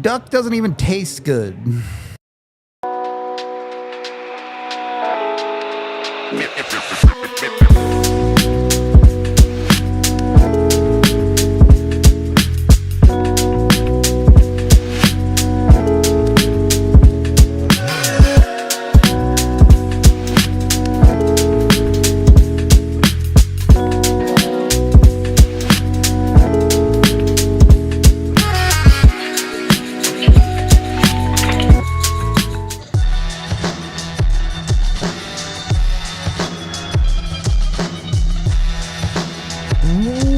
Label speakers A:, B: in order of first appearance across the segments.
A: Duck doesn't even taste good.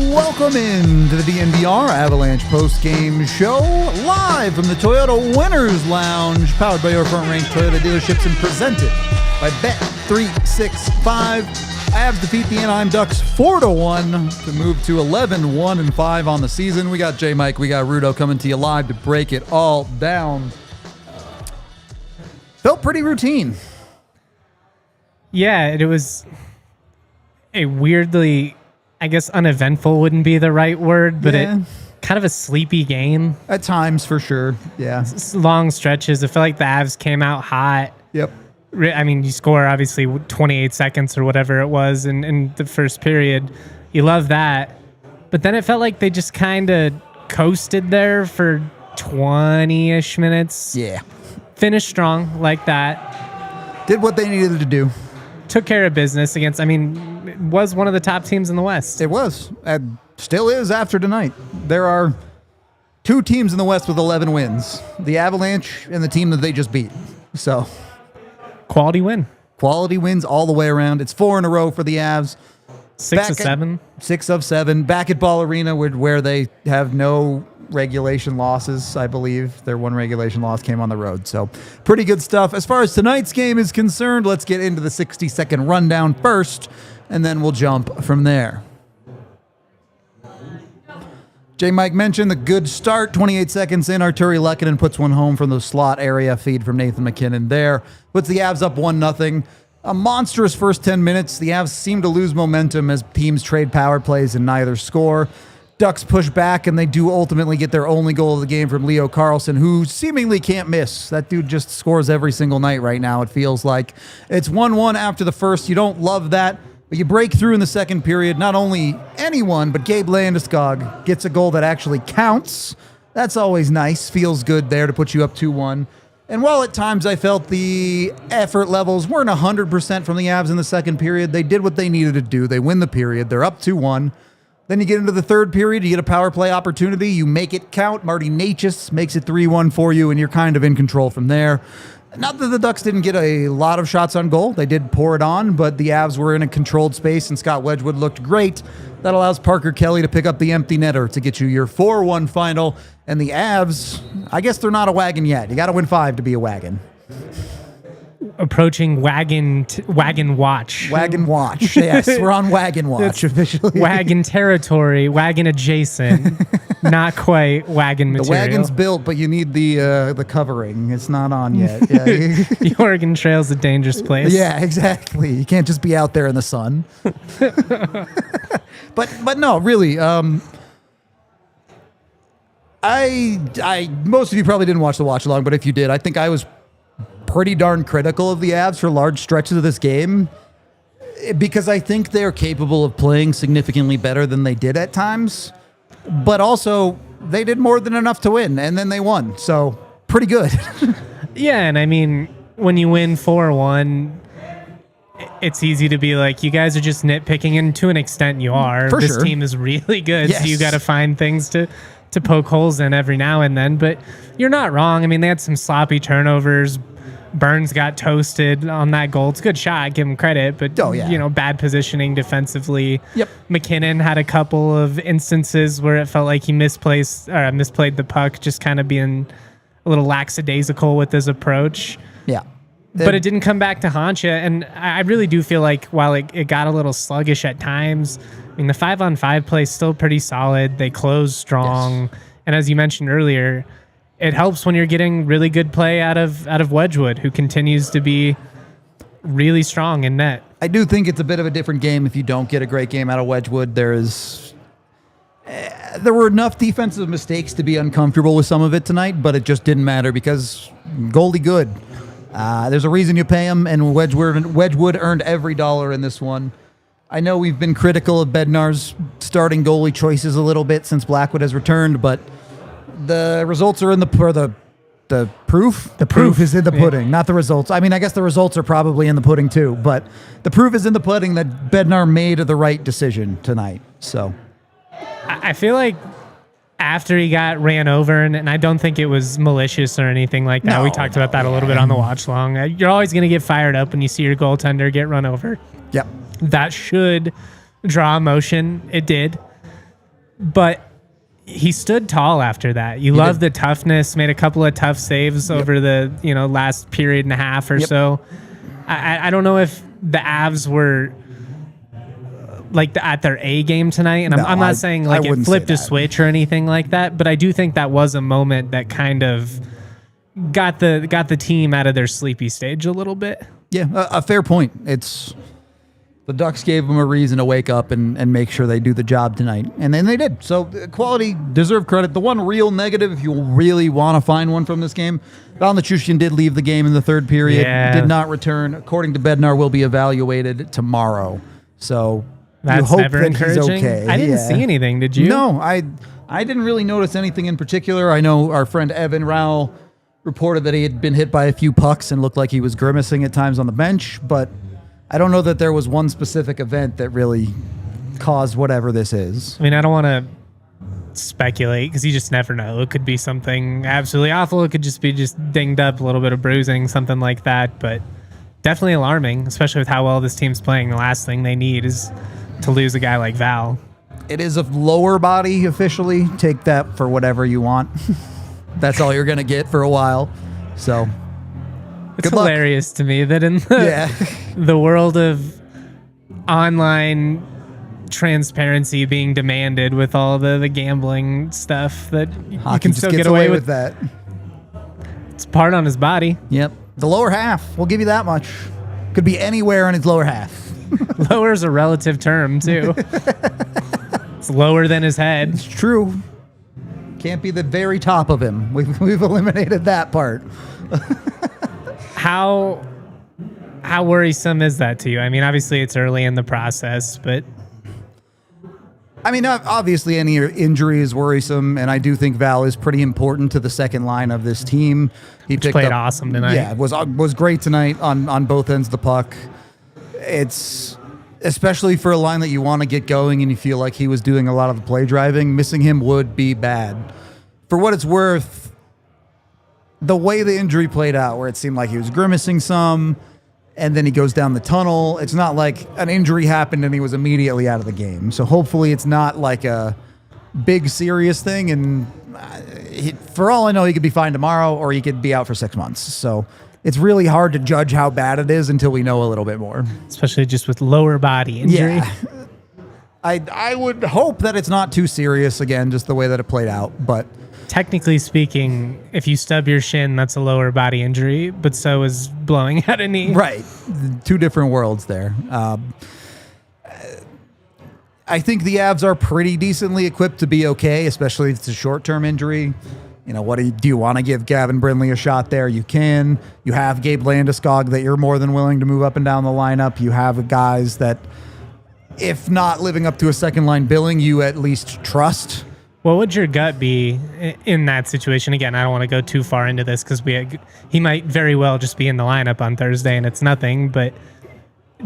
A: Welcome in to the DNVR Avalanche Postgame Show, live from the Toyota Winners Lounge, powered by your front-ranked Toyota dealerships and presented by Bet365. Avs defeat the Anaheim Ducks 4-1 to move to 11-1-5 on the season. We got J-Mike, we got Rudo coming to you live to break it all down. Felt pretty routine.
B: Yeah, it was a weirdly, I guess uneventful wouldn't be the right word, but it kind of a sleepy game.
A: At times, for sure. Yeah.
B: Long stretches. I feel like the Avs came out hot.
A: Yep.
B: I mean, you score obviously 28 seconds or whatever it was in the first period. You love that. But then it felt like they just kind of coasted there for 20-ish minutes.
A: Yeah.
B: Finished strong like that.
A: Did what they needed to do.
B: Took care of business against, I mean, it was one of the top teams in the West.
A: It was. And still is after tonight. There are two teams in the West with 11 wins. The Avalanche and the team that they just beat. So,
B: quality win.
A: Quality wins all the way around. It's 4 in a row for the Avs.
B: 6 of 7.
A: 6 of 7. Back at Ball Arena where they have no regulation losses, I believe. Their one regulation loss came on the road. So pretty good stuff. As far as tonight's game is concerned, let's get into the 60-second rundown first, and then we'll jump from there. J-Mike mentioned the good start. 28 seconds in, Artturi Lehkonen puts one home from the slot area. Feed from Nathan MacKinnon there. Puts the Avs up 1-0. A monstrous first 10 minutes. The Avs seem to lose momentum as teams trade power plays and neither score. Ducks push back, and they do ultimately get their only goal of the game from Leo Carlsson, who seemingly can't miss. That dude just scores every single night right now, it feels like. It's 1-1 after the first. You don't love that, but you break through in the second period. Not only anyone, but Gabe Landeskog gets a goal that actually counts. That's always nice. Feels good there to put you up 2-1. And while at times I felt the effort levels weren't 100% from the Avs in the second period, they did what they needed to do. They win the period. They're up 2-1. Then you get into the third period, you get a power play opportunity, you make it count. Marty Necas makes it 3-1 for you, and you're kind of in control from there. Not that the Ducks didn't get a lot of shots on goal. They did pour it on, but the Avs were in a controlled space, and Scott Wedgwood looked great. That allows Parker Kelly to pick up the empty netter to get you your 4-1 final. And the Avs, I guess they're not a wagon yet. You got to win 5 to be a wagon.
B: Approaching wagon watch.
A: Wagon watch. Yes, we're on wagon watch officially.
B: Wagon territory, wagon adjacent. Not quite wagon material.
A: The wagon's built, but you need the covering. It's not on yet. Yeah.
B: The Oregon Trail's a dangerous place.
A: Yeah, exactly. You can't just be out there in the sun. But no, really. I most of you probably didn't watch the watch along, but if you did, I think I was pretty darn critical of the Avs for large stretches of this game because I think they're capable of playing significantly better than they did at times, but also they did more than enough to win, and then they won. So pretty good.
B: Yeah, and I mean, when you win 4-1, it's easy to be like, you guys are just nitpicking, and to an extent you are.
A: For
B: this
A: sure.
B: team is really good,
A: Yes.
B: so you got to find things to poke holes in every now and then, but you're not wrong. I mean, they had some sloppy turnovers. Burns got toasted on that goal. It's a good shot, give him credit, but bad positioning defensively.
A: Yep.
B: MacKinnon had a couple of instances where it felt like he misplayed the puck, just kind of being a little lackadaisical with his approach.
A: Yeah.
B: But it didn't come back to haunt you, and I really do feel like while it got a little sluggish at times, I mean, the 5-on-5 play is still pretty solid. They close strong, yes. And as you mentioned earlier, it helps when you're getting really good play out of Wedgwood, who continues to be really strong in net.
A: I do think it's a bit of a different game if you don't get a great game out of Wedgwood. There is There were enough defensive mistakes to be uncomfortable with some of it tonight, but it just didn't matter because goalie good. There's a reason you pay him, and Wedgwood earned every dollar in this one. I know we've been critical of Bednar's starting goalie choices a little bit since Blackwood has returned, but the results are in the proof. The proof is in the pudding, not the results. I mean, I guess the results are probably in the pudding too, but the proof is in the pudding that Bednar made the right decision tonight. So
B: I feel like after he got ran over, and I don't think it was malicious or anything like that. We talked about that a little bit on the watch long. You're always going to get fired up when you see your goaltender get run over.
A: Yep.
B: That should draw emotion. It did. But he stood tall after that. You love the toughness, made a couple of tough saves over the last period and a half or so. I don't know if the Avs were at their A game tonight, and I'm not saying like it flipped a switch or anything like that, but I do think that was a moment that kind of got the team out of their sleepy stage a little bit.
A: Yeah, a fair point. It's the Ducks gave them a reason to wake up and make sure they do the job tonight, and then they did. So quality, deserve credit. The one real negative, if you really want to find one from this game, Valnichushin did leave the game in the third period, did not return. According to Bednar, will be evaluated tomorrow. So
B: that's
A: you hope
B: never
A: that
B: encouraging.
A: He's okay.
B: I didn't see anything. Did you?
A: No, I didn't really notice anything in particular. I know our friend Evan Rowell reported that he had been hit by a few pucks and looked like he was grimacing at times on the bench, but I don't know that there was one specific event that really caused whatever this is.
B: I mean, I don't want to speculate because you just never know. It could be something absolutely awful. It could just be dinged up, a little bit of bruising, something like that. But definitely alarming, especially with how well this team's playing. The last thing they need is to lose a guy like Val.
A: It is a lower body officially. Take that for whatever you want. That's all you're going to get for a while. So
B: it's hilarious to me that in the world of online transparency being demanded with all the gambling stuff, that
A: Hockey
B: you can
A: just
B: still
A: gets
B: get away with
A: that.
B: It's part on his body.
A: Yep. The lower half, we'll give you that much. Could be anywhere in his lower half.
B: Lower is a relative term, too. It's lower than his head.
A: It's true. Can't be the very top of him. We've eliminated that part.
B: How worrisome is that to you? I mean, obviously it's early in the process, but
A: I mean, obviously any injury is worrisome, and I do think Val is pretty important to the second line of this team. He
B: played awesome tonight.
A: Yeah, was great tonight on both ends of the puck. It's especially for a line that you want to get going and you feel like he was doing a lot of the play driving. Missing him would be bad. For what it's worth, the way the injury played out, where it seemed like he was grimacing some, and then he goes down the tunnel, it's not like an injury happened and he was immediately out of the game. So hopefully it's not like a big serious thing, and for all I know, he could be fine tomorrow or he could be out for 6 months. So it's really hard to judge how bad it is until we know a little bit more.
B: Especially just with lower body injury.
A: Yeah. I would hope that it's not too serious, again, just the way that it played out. But
B: technically speaking, if you stub your shin, that's a lower body injury, but so is blowing out a knee.
A: Right. Two different worlds there. I think the Avs are pretty decently equipped to be okay, especially if it's a short-term injury. You know, what do you want to give Gavin Brindley a shot there? You can. You have Gabe Landeskog that you're more than willing to move up and down the lineup. You have guys that, if not living up to a second-line billing, you at least trust.
B: What would your gut be in that situation? Again, I don't want to go too far into this because he might very well just be in the lineup on Thursday and it's nothing. But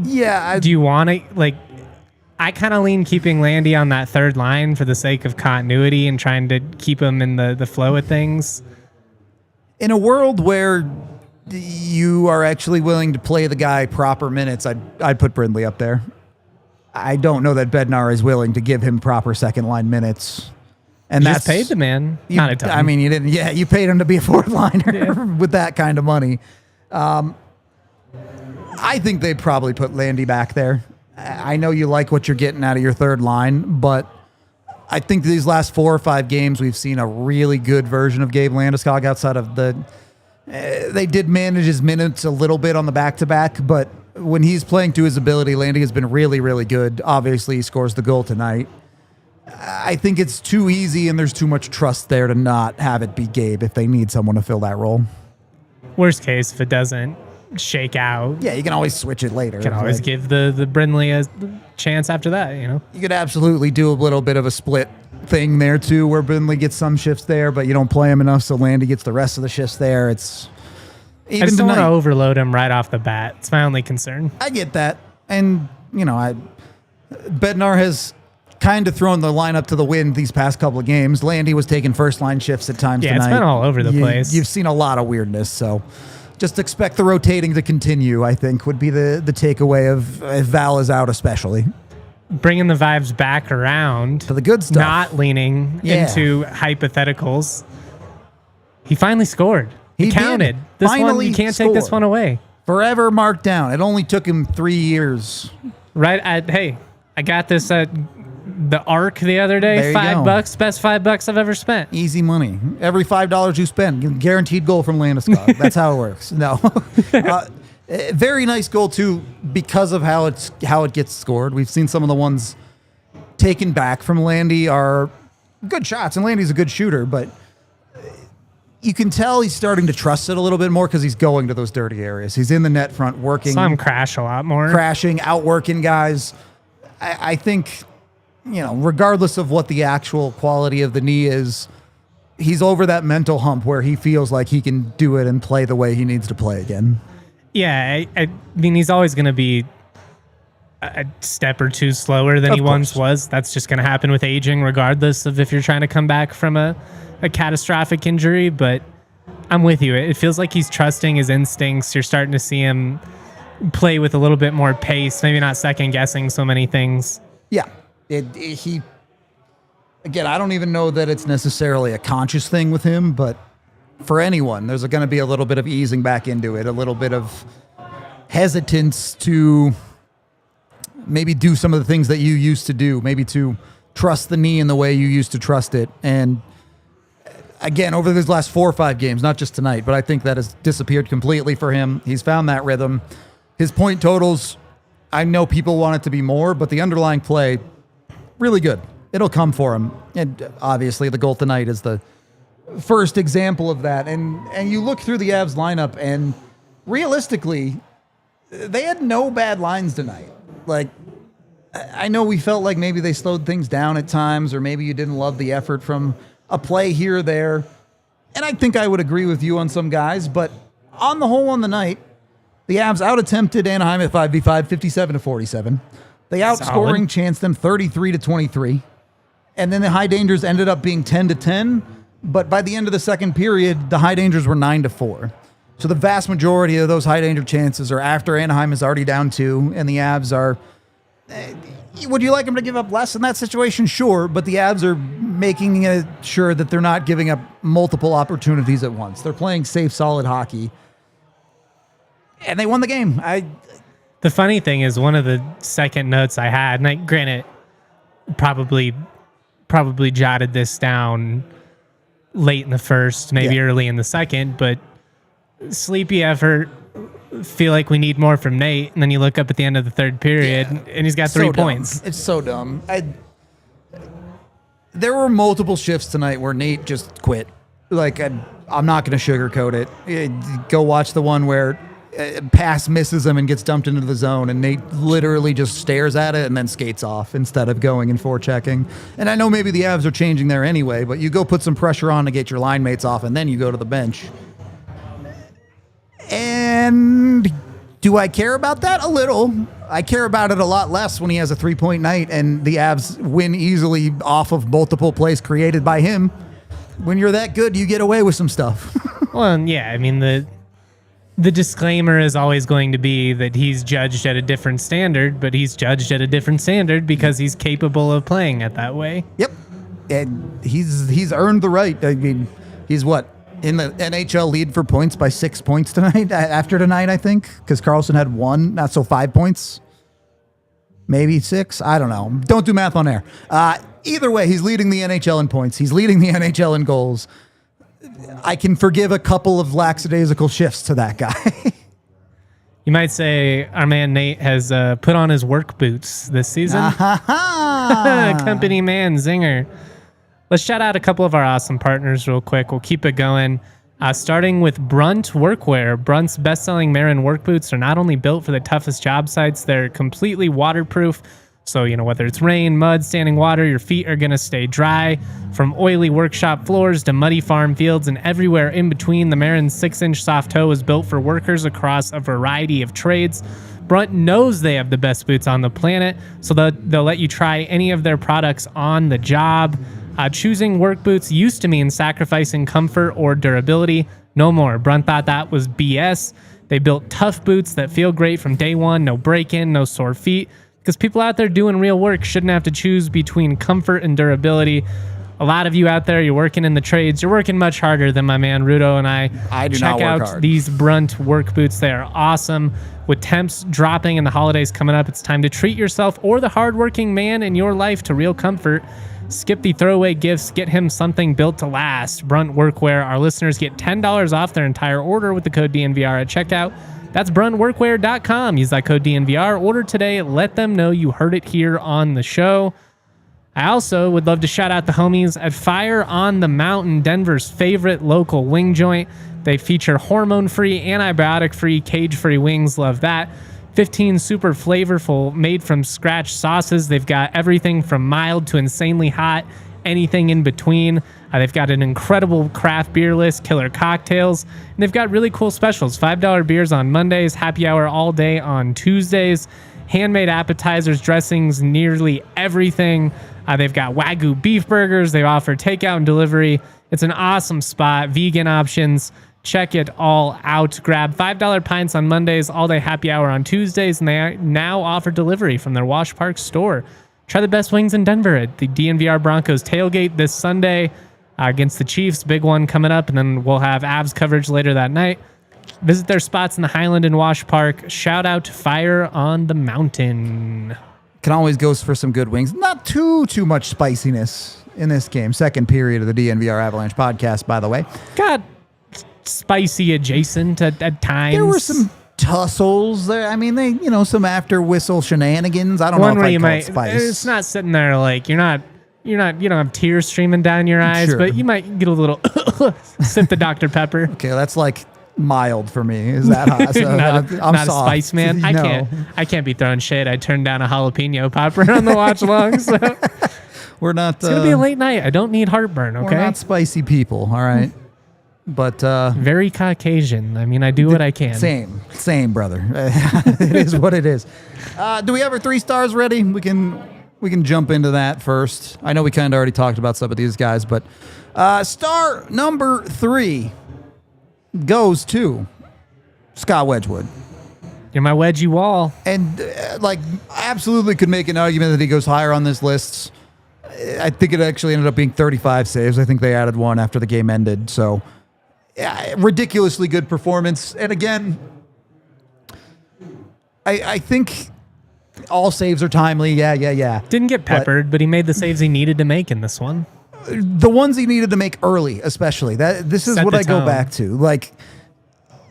A: yeah,
B: do you want to, like, I kind of lean keeping Landy on that third line for the sake of continuity and trying to keep him in the flow of things.
A: In a world where you are actually willing to play the guy proper minutes, I'd put Brindley up there. I don't know that Bednar is willing to give him proper second line minutes. And
B: you just paid the man, not a ton.
A: I mean, you didn't. Yeah, you paid him to be a fourth liner with that kind of money. I think they'd probably put Landy back there. I know you like what you're getting out of your third line, but I think these last 4 or 5 games we've seen a really good version of Gabe Landeskog outside of they did manage his minutes a little bit on the back-to-back, but when he's playing to his ability, Landy has been really, really good. Obviously, he scores the goal tonight. I think it's too easy and there's too much trust there to not have it be Gabe if they need someone to fill that role.
B: Worst case, if it doesn't shake out.
A: Yeah, you can always switch it later.
B: You can always give the Brindley a chance after that, You
A: could absolutely do a little bit of a split thing there too, where Brindley gets some shifts there, but you don't play him enough, so Landy gets the rest of the shifts there. It's even
B: I just don't want
A: tonight.
B: to overload him right off the bat. It's my only concern.
A: I get that. And, Bednar has kind of thrown the lineup to the wind these past couple of games. Landy was taking first-line shifts at times tonight.
B: Yeah, it's been all over the place.
A: You've seen a lot of weirdness, so just expect the rotating to continue, I think, would be the takeaway of if Val is out especially.
B: Bringing the vibes back around.
A: To the good stuff.
B: Not leaning into hypotheticals. He finally scored. He counted.
A: Did.
B: This
A: Finally
B: one, you can't
A: scored.
B: take this one away.
A: Forever marked down. It only took him 3 years.
B: Hey, I got this at the Arc the other day. $5, best $5 I've ever spent.
A: Easy money. Every $5 you spend, guaranteed goal from Landeskog. That's how it works. No, very nice goal too because of how it gets scored. We've seen some of the ones taken back from Landy are good shots, and Landy's a good shooter, but you can tell he's starting to trust it a little bit more because he's going to those dirty areas. He's in the net front working.
B: Saw him crash a lot more.
A: Crashing, outworking guys. I think, regardless of what the actual quality of the knee is, he's over that mental hump where he feels like he can do it and play the way he needs to play again.
B: Yeah, I mean, he's always going to be a step or two slower than he once was. That's just going to happen with aging, regardless of if you're trying to come back from a catastrophic injury. But I'm with you. It feels like he's trusting his instincts. You're starting to see him play with a little bit more pace, maybe not second guessing so many things.
A: Yeah. Again, I don't even know that it's necessarily a conscious thing with him, but for anyone, there's going to be a little bit of easing back into it, a little bit of hesitance to maybe do some of the things that you used to do, maybe to trust the knee in the way you used to trust it. And again, over these last 4 or 5 games, not just tonight, but I think that has disappeared completely for him. He's found that rhythm. His point totals, I know people want it to be more, but the underlying play, really good. It'll come for him. And obviously the goal tonight is the first example of that. And you look through the Avs lineup, and realistically, they had no bad lines tonight. Like, I know we felt like maybe they slowed things down at times, or maybe you didn't love the effort from a play here or there. And I think I would agree with you on some guys, but on the whole on the night, the Avs out-attempted Anaheim at 5v5, 57-47. They outscoring chanced them 33-23. And then the high dangers ended up being 10-10. But by the end of the second period, the high dangers were 9-4. So the vast majority of those high danger chances are after Anaheim is already down 2, and the Avs are... Would you like them to give up less in that situation? Sure, but the Avs are making sure that they're not giving up multiple opportunities at once. They're playing safe, solid hockey. And they won the game.
B: The funny thing is, one of the second notes I had, and I granted probably jotted this down late in the first, maybe early in the second, but sleepy effort. Feel like we need more from Nate, and then you look up at the end of the third period, and he's got 3 points.
A: It's so dumb. There were multiple shifts tonight where Nate just quit. Like, I'm not going to sugarcoat it. Go watch the one where pass misses him and gets dumped into the zone, and Nate literally just stares at it and then skates off instead of going and forechecking. And I know maybe the Avs are changing there anyway, but you go put some pressure on to get your line mates off, and then you go to the bench. And do I care about that? A little. I care about it a lot less when he has a 3-point night and the Avs win easily off of multiple plays created by him. When you're that good, you get away with some stuff.
B: Well, yeah, I mean, the disclaimer is always going to be that he's judged at a different standard, but he's judged at a different standard because he's capable of playing it that way.
A: Yep. And he's earned the right. I mean, he's what? In the NHL lead for points by 6 points tonight, after tonight, I think, because Carlson had 1, not so 5 points. Maybe 6. I don't know. Don't do math on air. Either way, he's leading the NHL in points. He's leading the NHL in goals. I can forgive a couple of lackadaisical shifts to that guy.
B: You might say our man Nate has put on his work boots this season. Company man, zinger. Let's shout out a couple of our awesome partners real quick. We'll keep it going. Starting with Brunt Workwear. Brunt's best-selling Marin work boots are not only built for the toughest job sites, they're completely waterproof. So, whether it's rain, mud, standing water, your feet are going to stay dry. From oily workshop floors to muddy farm fields and everywhere in between, the Marin's 6-inch soft toe is built for workers across a variety of trades. Brunt knows they have the best boots on the planet, so they'll let you try any of their products on the job. Choosing work boots used to mean sacrificing comfort or durability. No more. Brunt thought that was BS. They built tough boots that feel great from day one, no break-in, no sore feet. Because people out there doing real work shouldn't have to choose between comfort and durability. A lot of you out there, you're working in the trades. You're working much harder than my man Rudo and I.
A: do
B: Check
A: not work
B: out
A: hard.
B: these Brunt work boots. They are awesome. With temps dropping and the holidays coming up, it's time to treat yourself or the hardworking man in your life to real comfort. Skip the throwaway gifts. Get him something built to last. Brunt Workwear. Our listeners get $10 off their entire order with the code DNVR at checkout. That's bruntworkwear.com. Use that code DNVR. Order today. Let them know you heard it here on the show. I also would love to shout out the homies at Fire on the Mountain, Denver's favorite local wing joint. They feature hormone-free, antibiotic-free, cage-free wings. Love that. 15 super flavorful, made-from-scratch sauces. They've got everything from mild to insanely hot, anything in between. They've got an incredible craft beer list, killer cocktails, and they've got really cool specials. $5 beers on Mondays, happy hour all day on Tuesdays, handmade appetizers, dressings, nearly everything. They've got Wagyu beef burgers. They offer takeout and delivery. It's an awesome spot. Vegan options. Check it all out. Grab $5 pints on Mondays, all day happy hour on Tuesdays, and they now offer delivery from their Wash Park store. Try the best wings in Denver at the DNVR Broncos tailgate this Sunday against the Chiefs. Big one coming up, and then we'll have Avs coverage later that night. Visit their spots in the Highland and Wash Park. Shout out to Fire on the Mountain.
A: Can always go for some good wings. Not too much spiciness in this game. Second period of the DNVR Avalanche podcast, by the way.
B: Got spicy adjacent at times.
A: There were some tussles there. I mean, they, some after whistle shenanigans. I don't know if I call it spice.
B: It's not sitting there like you don't have tears streaming down your eyes,
A: Sure.
B: but you might get a little sip the Dr. Pepper.
A: Okay, that's like mild for me. Is that hot? So
B: not
A: I'm
B: a
A: soft.
B: spice man.
A: No.
B: I can't be throwing shade. I turned down a jalapeno popper on the watch long. So
A: We're not.
B: it's gonna be a late night. I don't need heartburn. Okay,
A: We're not spicy people. All right. But
B: very Caucasian. I mean, I do what I can.
A: Same, brother. It is what it is. Do we have our 3 stars ready? We can jump into that first. I know we kind of already talked about some of these guys, but star number 3 goes to Scott Wedgwood.
B: You're my wedgie wall.
A: And absolutely could make an argument that he goes higher on this list. I think it actually ended up being 35 saves. I think they added one after the game ended. So ridiculously good performance. And again, I think all saves are timely. Yeah.
B: Didn't get peppered, but he made the saves he needed to make in this one.
A: The ones he needed to make early, especially. This is
B: Set
A: what
B: the
A: I go
B: tone.
A: back to. Like,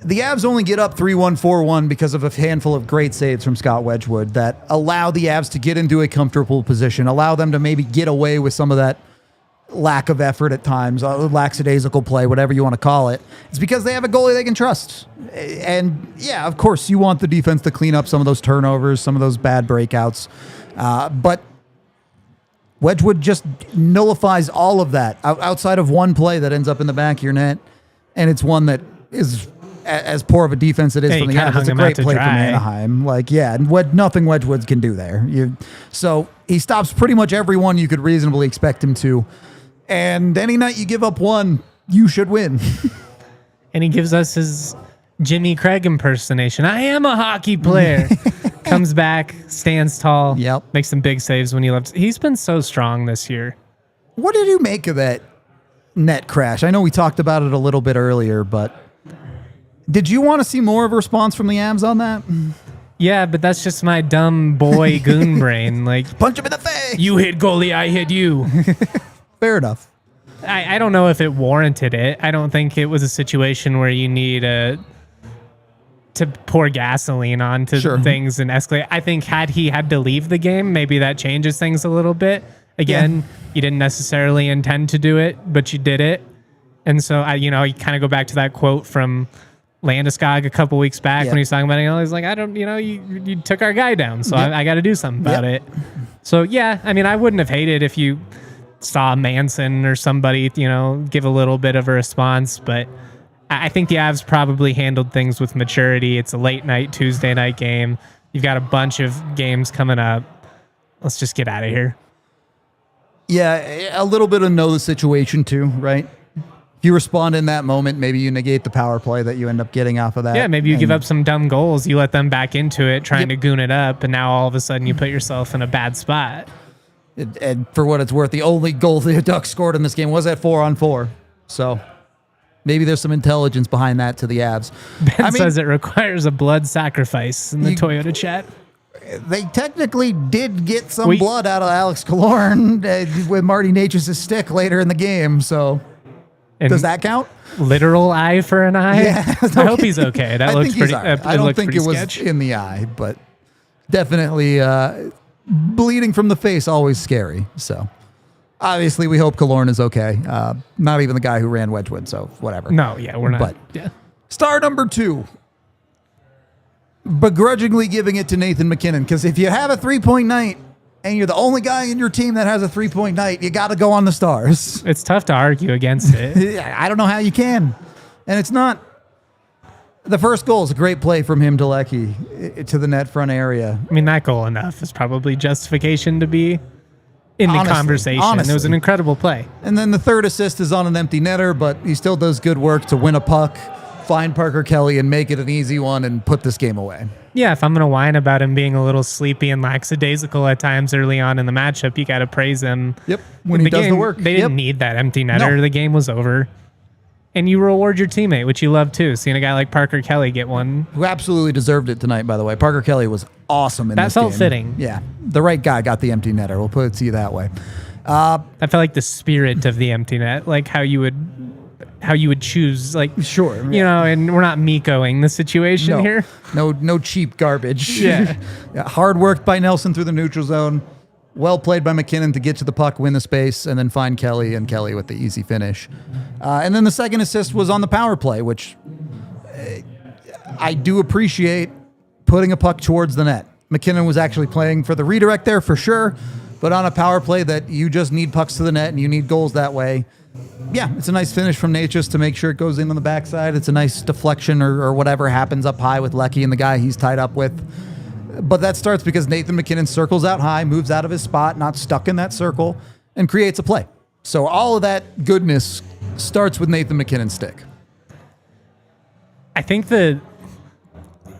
A: the Avs only get up 3-1, 4-1 because of a handful of great saves from Scott Wedgwood that allow the Avs to get into a comfortable position, allow them to maybe get away with some of that lack of effort at times, lackadaisical play, whatever you want to call it. It's because they have a goalie they can trust. And yeah, of course, you want the defense to clean up some of those turnovers, some of those bad breakouts. But Wedgwood just nullifies all of that outside of one play that ends up in the back of your net. And it's one that is as poor of a defense it is from the Avs. It's a great play from Anaheim. And nothing Wedgwood can do there. So he stops pretty much everyone you could reasonably expect him to. And any night you give up one, you should win.
B: And he gives us his Jimmy Craig impersonation. I am a hockey player. Comes back, stands tall.
A: Yep.
B: Makes some big saves when he left. He's been so strong this year.
A: What did you make of that net crash? I know we talked about it a little bit earlier, but did you want to see more of a response from the Avs on that?
B: Yeah, but that's just my dumb boy goon brain. Like,
A: punch him in the face.
B: You hit goalie, I hit you.
A: Fair enough.
B: I don't know if it warranted it. I don't think it was a situation where you need to to pour gasoline onto things and escalate. I think had he had to leave the game, maybe that changes things a little bit. Again, you didn't necessarily intend to do it, but you did it. And so, you kind of go back to that quote from Landeskog a couple weeks back when he's talking about it. He's like, I don't, you took our guy down, so I got to do something about it. So, I wouldn't have hated if you saw Manson or somebody, give a little bit of a response, but I think the Avs probably handled things with maturity. It's a late night Tuesday night game. You've got a bunch of games coming up. Let's just get out of here.
A: Yeah, a little bit of know the situation too, right? If you respond in that moment, maybe you negate the power play that you end up getting off of that.
B: Yeah, maybe you give up some dumb goals. You let them back into it, trying to goon it up, and now all of a sudden you put yourself in a bad spot.
A: And for what it's worth, the only goal the Ducks scored in this game was at 4-on-4. So maybe there's some intelligence behind that to the Avs.
B: Ben says it requires a blood sacrifice in the Toyota chat.
A: They technically did get some blood out of Alex Killorn with Marty Necas's stick later in the game. So does that count?
B: Literal eye for an eye?
A: Yeah.
B: I hope he's okay. That looks pretty sketch.
A: I don't think it was in the eye, but definitely bleeding from the face, always scary. So obviously we hope Killorn is okay. Not even the guy who ran Wedgwood, so whatever.
B: No, we're not.
A: But star number 2. Begrudgingly giving it to Nathan MacKinnon, because if you have a 3-point night and you're the only guy in your team that has a 3-point night, you got to go on the Stars.
B: It's tough to argue against it.
A: I don't know how you can. And it's not. The first goal is a great play from him to Leckie to the net front area.
B: I mean, that goal enough is probably justification to be in the conversation. Honestly. It was an incredible play.
A: And then the third assist is on an empty netter, but he still does good work to win a puck, find Parker Kelly, and make it an easy one and put this game away.
B: Yeah, if I'm going to whine about him being a little sleepy and lackadaisical at times early on in the matchup, you got to praise him.
A: Yep, when he does the work.
B: They didn't need that empty netter. No. The game was over. And you reward your teammate, which you love too. Seeing a guy like Parker Kelly get one.
A: Who absolutely deserved it tonight, by the way. Parker Kelly was awesome in this game.
B: That felt fitting.
A: Yeah, the right guy got the empty netter. We'll put it to you that way.
B: That felt like the spirit of the empty net, like how you would choose, like,
A: sure,
B: and we're not Mikoing the situation here.
A: No cheap garbage.
B: Yeah.
A: Hard work by Nelson through the neutral zone. Well played by MacKinnon to get to the puck, win the space, and then find Kelly, and Kelly with the easy finish. And then the second assist was on the power play, which I do appreciate, putting a puck towards the net. MacKinnon was actually playing for the redirect there for sure, but on a power play that you just need pucks to the net and you need goals that way. Yeah, it's a nice finish from Necas to make sure it goes in on the backside. It's a nice deflection or whatever happens up high with Leckie and the guy he's tied up with. But that starts because Nathan MacKinnon circles out high, moves out of his spot, not stuck in that circle, and creates a play. So all of that goodness starts with Nathan MacKinnon's stick.
B: I think that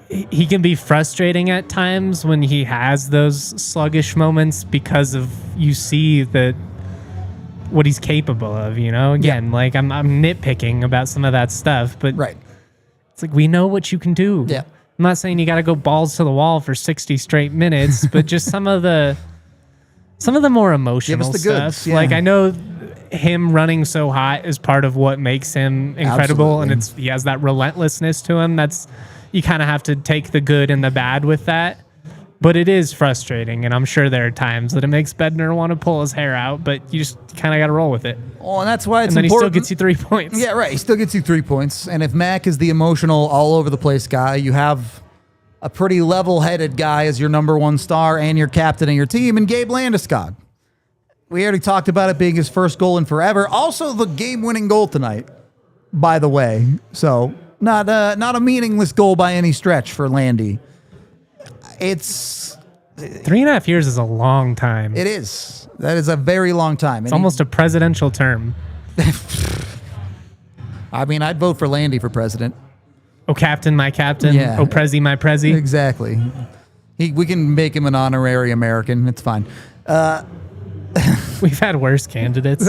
B: he can be frustrating at times when he has those sluggish moments because of you see what he's capable of, Again, like I'm nitpicking about some of that stuff, but it's like we know what you can do.
A: Yeah.
B: I'm not saying you got to go balls to the wall for 60 straight minutes, but just some of the more emotional stuff.
A: Yeah.
B: Like I know him running so hot is part of what makes him incredible.
A: Absolutely.
B: And he has that relentlessness to him. You kind of have to take the good and the bad with that. But it is frustrating, and I'm sure there are times that it makes Bednar want to pull his hair out, but you just kind of got to roll with it.
A: Oh, and that's why it's
B: important. And then
A: important.
B: He still gets you 3 points.
A: Yeah, right. He still gets you 3 points. And if Mac is the emotional, all-over-the-place guy, you have a pretty level-headed guy as your number one star and your captain of your team, and Gabe Landeskog. We already talked about it being his first goal in forever. Also, the game-winning goal tonight, by the way. So, not a meaningless goal by any stretch for Landy. It's
B: 3.5 years is a long time.
A: It is. That is a very long time.
B: It's almost a presidential term.
A: I mean, I'd vote for Landy for president.
B: Oh, captain, my captain.
A: Yeah.
B: Oh, prezi, my prezi.
A: Exactly. We can make him an honorary American. It's fine.
B: We've had worse candidates.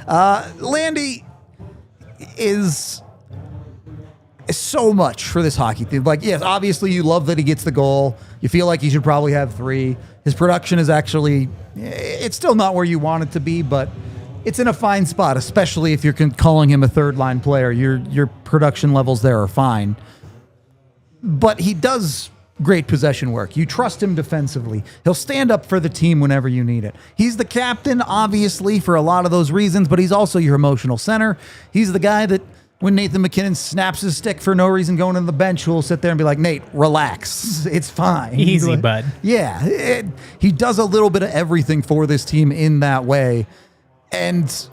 A: Landy is so much for this hockey team. Like, yes, obviously you love that he gets the goal. You feel like he should probably have 3. His production is actually, it's still not where you want it to be, but it's in a fine spot, especially if you're calling him a third-line player. Your production levels there are fine. but he does great possession work. You trust him defensively. He'll stand up for the team whenever you need it. He's the captain, obviously, for a lot of those reasons, but he's also your emotional center. He's the guy that when Nathan MacKinnon snaps his stick for no reason going to the bench, who'll sit there and be like, Nate, relax. It's fine.
B: Easy, bud.
A: Yeah. He does a little bit of everything for this team in that way. And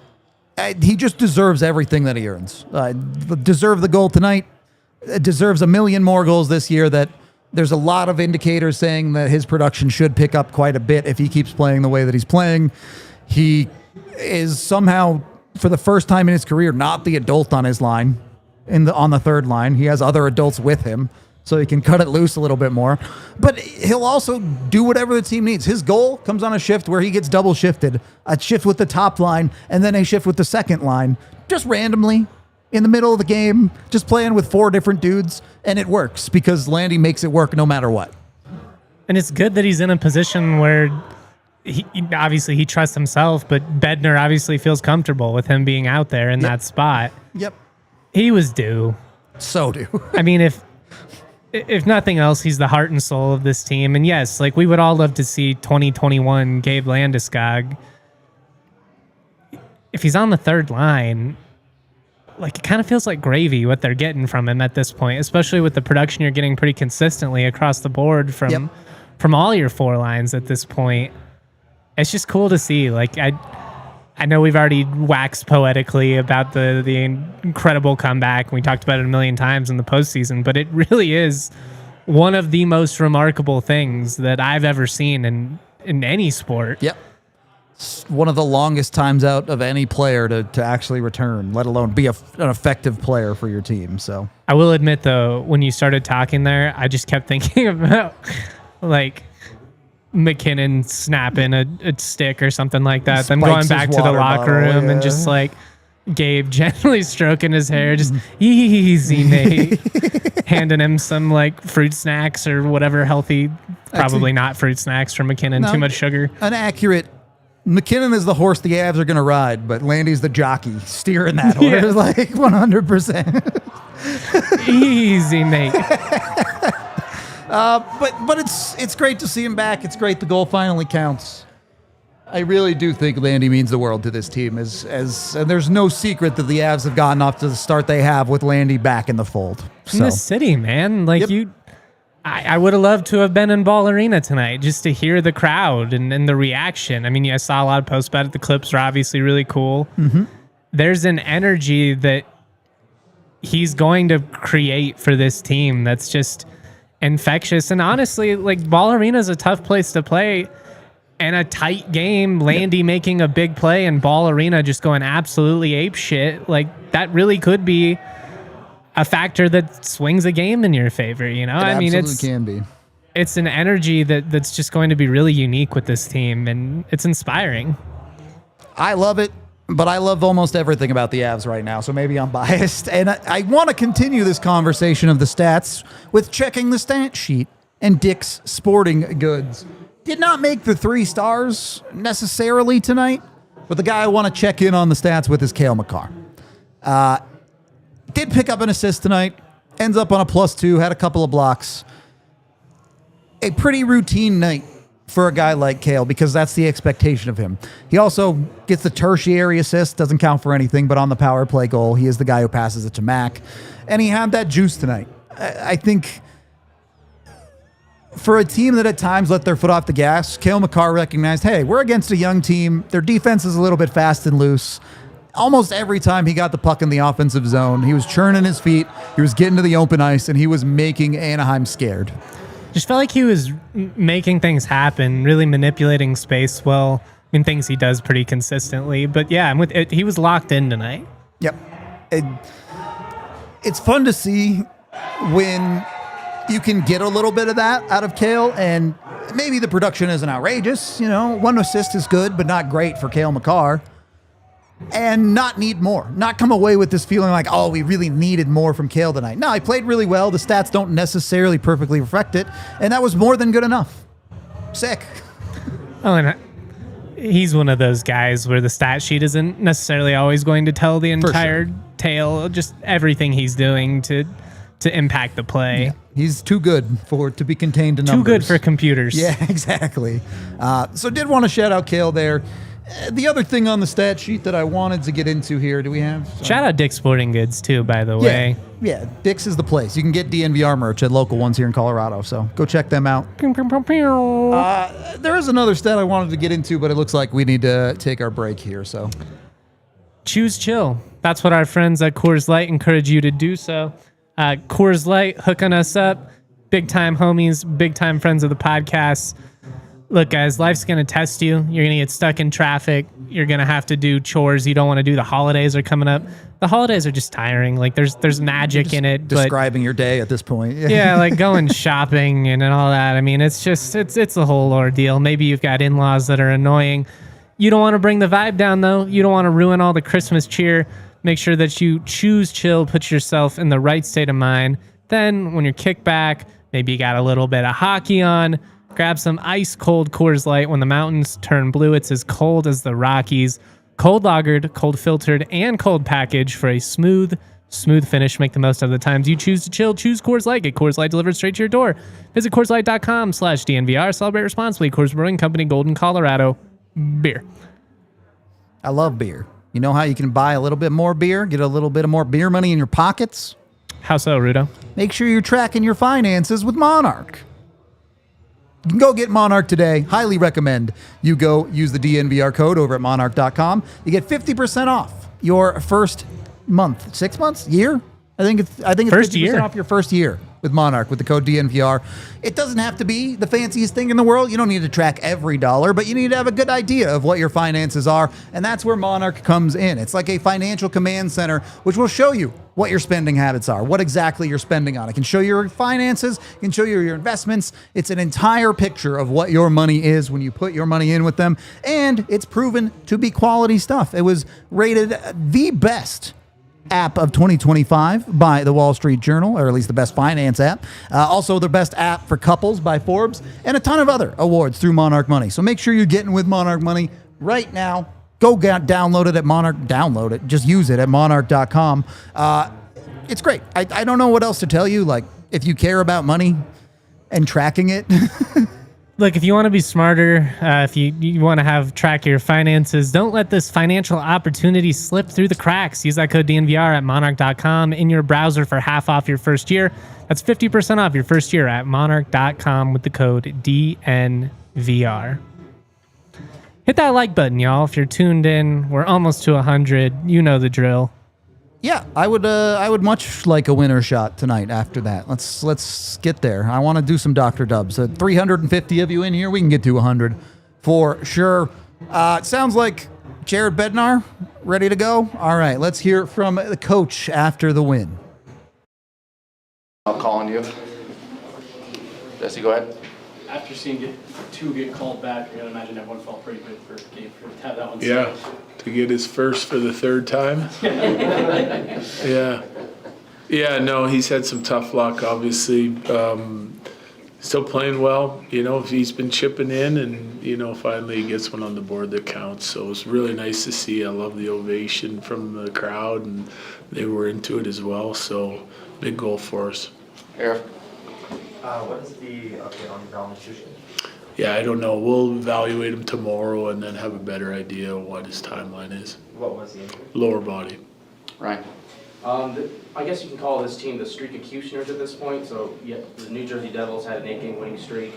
A: he just deserves everything that he earns. Deserved the goal tonight. Deserves a million more goals this year. That there's a lot of indicators saying that his production should pick up quite a bit if he keeps playing the way that he's playing. He is somehow, for the first time in his career, not the adult on his line, on the third line. He has other adults with him, so he can cut it loose a little bit more. But he'll also do whatever the team needs. His goal comes on a shift where he gets double shifted, a shift with the top line, and then a shift with the second line, just randomly in the middle of the game, just playing with 4 different dudes, and it works because Landy makes it work no matter what.
B: And it's good that he's in a position where he trusts himself, but Bednar obviously feels comfortable with him being out there in that spot.
A: Yep.
B: He was due.
A: So due.
B: I mean, if nothing else, he's the heart and soul of this team. And yes, like we would all love to see 2021 Gabe Landeskog. If he's on the third line, like it kind of feels like gravy what they're getting from him at this point, especially with the production you're getting pretty consistently across the board from all your 4 lines at this point. It's just cool to see. Like I know we've already waxed poetically about the incredible comeback. We talked about it a million times in the postseason, but it really is one of the most remarkable things that I've ever seen in any sport.
A: Yep. It's one of the longest times out of any player to actually return, let alone be an effective player for your team. So
B: I will admit, though, when you started talking there, I just kept thinking about like MacKinnon snapping a stick or something like that. Them going back to the locker room and just like Gabe gently stroking his hair, just easy, Nate, handing him some like fruit snacks or whatever healthy, probably not fruit snacks for MacKinnon, too much sugar.
A: An accurate. MacKinnon is the horse the Avs are going to ride, but Landy's the jockey steering that horse like 100%.
B: Easy, Nate.
A: But it's great to see him back. It's great the goal finally counts. I really do think Landy means the world to this team. And there's no secret that the Avs have gotten off to the start they have with Landy back in the fold.
B: In the city, man. Like I would have loved to have been in Ball Arena tonight just to hear the crowd and the reaction. I mean, I saw a lot of posts about it. The clips are obviously really cool. Mm-hmm. There's an energy that he's going to create for this team that's just infectious. And honestly, like Ball Arena is a tough place to play. And a tight game, Landy making a big play and Ball Arena just going absolutely ape shit. Like that really could be a factor that swings a game in your favor, you know? I mean, it's an energy that's just going to be really unique with this team, and it's inspiring.
A: I love it, but I love almost everything about the Avs right now, so maybe I'm biased. And I want to continue this conversation of the stats with checking the stat sheet and Dick's Sporting Goods. Did not make the 3 stars necessarily tonight, but the guy I want to check in on the stats with is Cale Makar. Did pick up an assist tonight, ends up on a +2, had a couple of blocks. A pretty routine night for a guy like Cale because that's the expectation of him. He also gets the tertiary assist, doesn't count for anything, but on the power play goal, he is the guy who passes it to Mac. And he had that juice tonight. I think for a team that at times let their foot off the gas, Cale Makar recognized, hey, we're against a young team. Their defense is a little bit fast and loose. Almost every time he got the puck in the offensive zone, he was churning his feet, he was getting to the open ice, and he was making Anaheim scared.
B: Just felt like he was making things happen, really manipulating space well. I mean, things he does pretty consistently. But yeah, he was locked in tonight.
A: Yep. It's fun to see when you can get a little bit of that out of Cale, and maybe the production isn't outrageous. You know, 1 assist is good, but not great for Cale Makar. And not need more. Not come away with this feeling like, oh, we really needed more from Cale tonight. No, he played really well. The stats don't necessarily perfectly reflect it, and that was more than good enough. Sick.
B: Oh, and he's one of those guys where the stat sheet isn't necessarily always going to tell the entire tale, just everything he's doing to impact the play.
A: He's too good to be contained to numbers.
B: Too good for computers.
A: Yeah, exactly. So did want to shout out Cale there. The other thing on the stat sheet that I wanted to get into here, do we have?
B: Shout out Dick's Sporting Goods, too, by the way.
A: Yeah, Dick's is the place. You can get DNVR merch at local ones here in Colorado, so go check them out. There is another stat I wanted to get into, but it looks like we need to take our break here, so.
B: Choose chill. That's what our friends at Coors Light encourage you to do so. Coors Light hooking us up. Big time homies, big time friends of the podcast. Look, guys, life's going to test you. You're going to get stuck in traffic. You're going to have to do chores you don't want to do. The holidays are coming up. The holidays are just tiring. Like, there's magic in it.
A: Describing your day at this point.
B: Yeah, like going shopping and all that. I mean, it's just, it's a whole ordeal. Maybe you've got in-laws that are annoying. You don't want to bring the vibe down, though. You don't want to ruin all the Christmas cheer. Make sure that you choose chill, put yourself in the right state of mind. Then, when you're kicked back, maybe you got a little bit of hockey on. Grab some ice-cold Coors Light. When the mountains turn blue, it's as cold as the Rockies. Cold lagered, cold filtered, and cold packaged for a smooth finish. Make the most of the times you choose to chill. Choose Coors Light. Get Coors Light delivered straight to your door. Visit CoorsLight.com/DNVR. Celebrate responsibly. Coors Brewing Company, Golden, Colorado. Beer.
A: I love beer. You know how you can buy a little bit more beer, get a little bit of more beer money in your pockets?
B: How so, Rudo?
A: Make sure you're tracking your finances with Monarch. You can go get Monarch today. Highly recommend you go use the DNVR code over at monarch.com. You get 50% off your first month. 6 months? Year? I think it's
B: first
A: 50%
B: year
A: off your first year with Monarch with the code DNVR. It doesn't have to be the fanciest thing in the world. You don't need to track every dollar, but you need to have a good idea of what your finances are, and that's where Monarch comes in. It's like a financial command center, which will show you what your spending habits are, what exactly you're spending on. It can show you your finances, it can show you your investments. It's an entire picture of what your money is when you put your money in with them, and it's proven to be quality stuff. It was rated the best app of 2025 by the Wall Street Journal, or at least the best finance app. Also the best app for couples by Forbes, and a ton of other awards through Monarch Money. So make sure you're getting with Monarch Money right now. Go download it at Monarch. Download it. Just use it at monarch.com. It's great. I don't know what else to tell you. Like, if you care about money and tracking it.
B: Look, if you want to be smarter, if you want to track your finances, don't let this financial opportunity slip through the cracks. Use that code DNVR at monarch.com in your browser for half off your first year. That's 50% off your first year at monarch.com with the code DNVR. Hit that like button, y'all. If you're tuned in, we're almost to 100. You know the drill.
A: Yeah, I would much like a winner shot tonight after that. Let's get there. I want to do some Dr. Dubs. 350 of you in here, we can get to 100 for sure. It sounds like Jared Bednar ready to go. All right, let's hear from the coach after the win.
C: I'm calling you. Jesse, go ahead.
D: After seeing two get called back, I gotta imagine everyone felt pretty good for Gabe to have that one.
E: Yeah, to get his first for the third time. Yeah, no, he's had some tough luck, obviously. Still playing well, he's been chipping in, and, finally he gets one on the board that counts. So it's really nice to see. I love the ovation from the crowd, and they were into it as well. So big goal for us.
C: Eric.
F: What is the update on Avalanche shooting?
E: Yeah, I don't know. We'll evaluate him tomorrow and then have a better idea of what his timeline is.
F: What was the injury?
E: Lower body.
C: Ryan.
D: I guess you can call this team the streak executioners at this point. So yeah, the New Jersey Devils had an 8-game winning streak.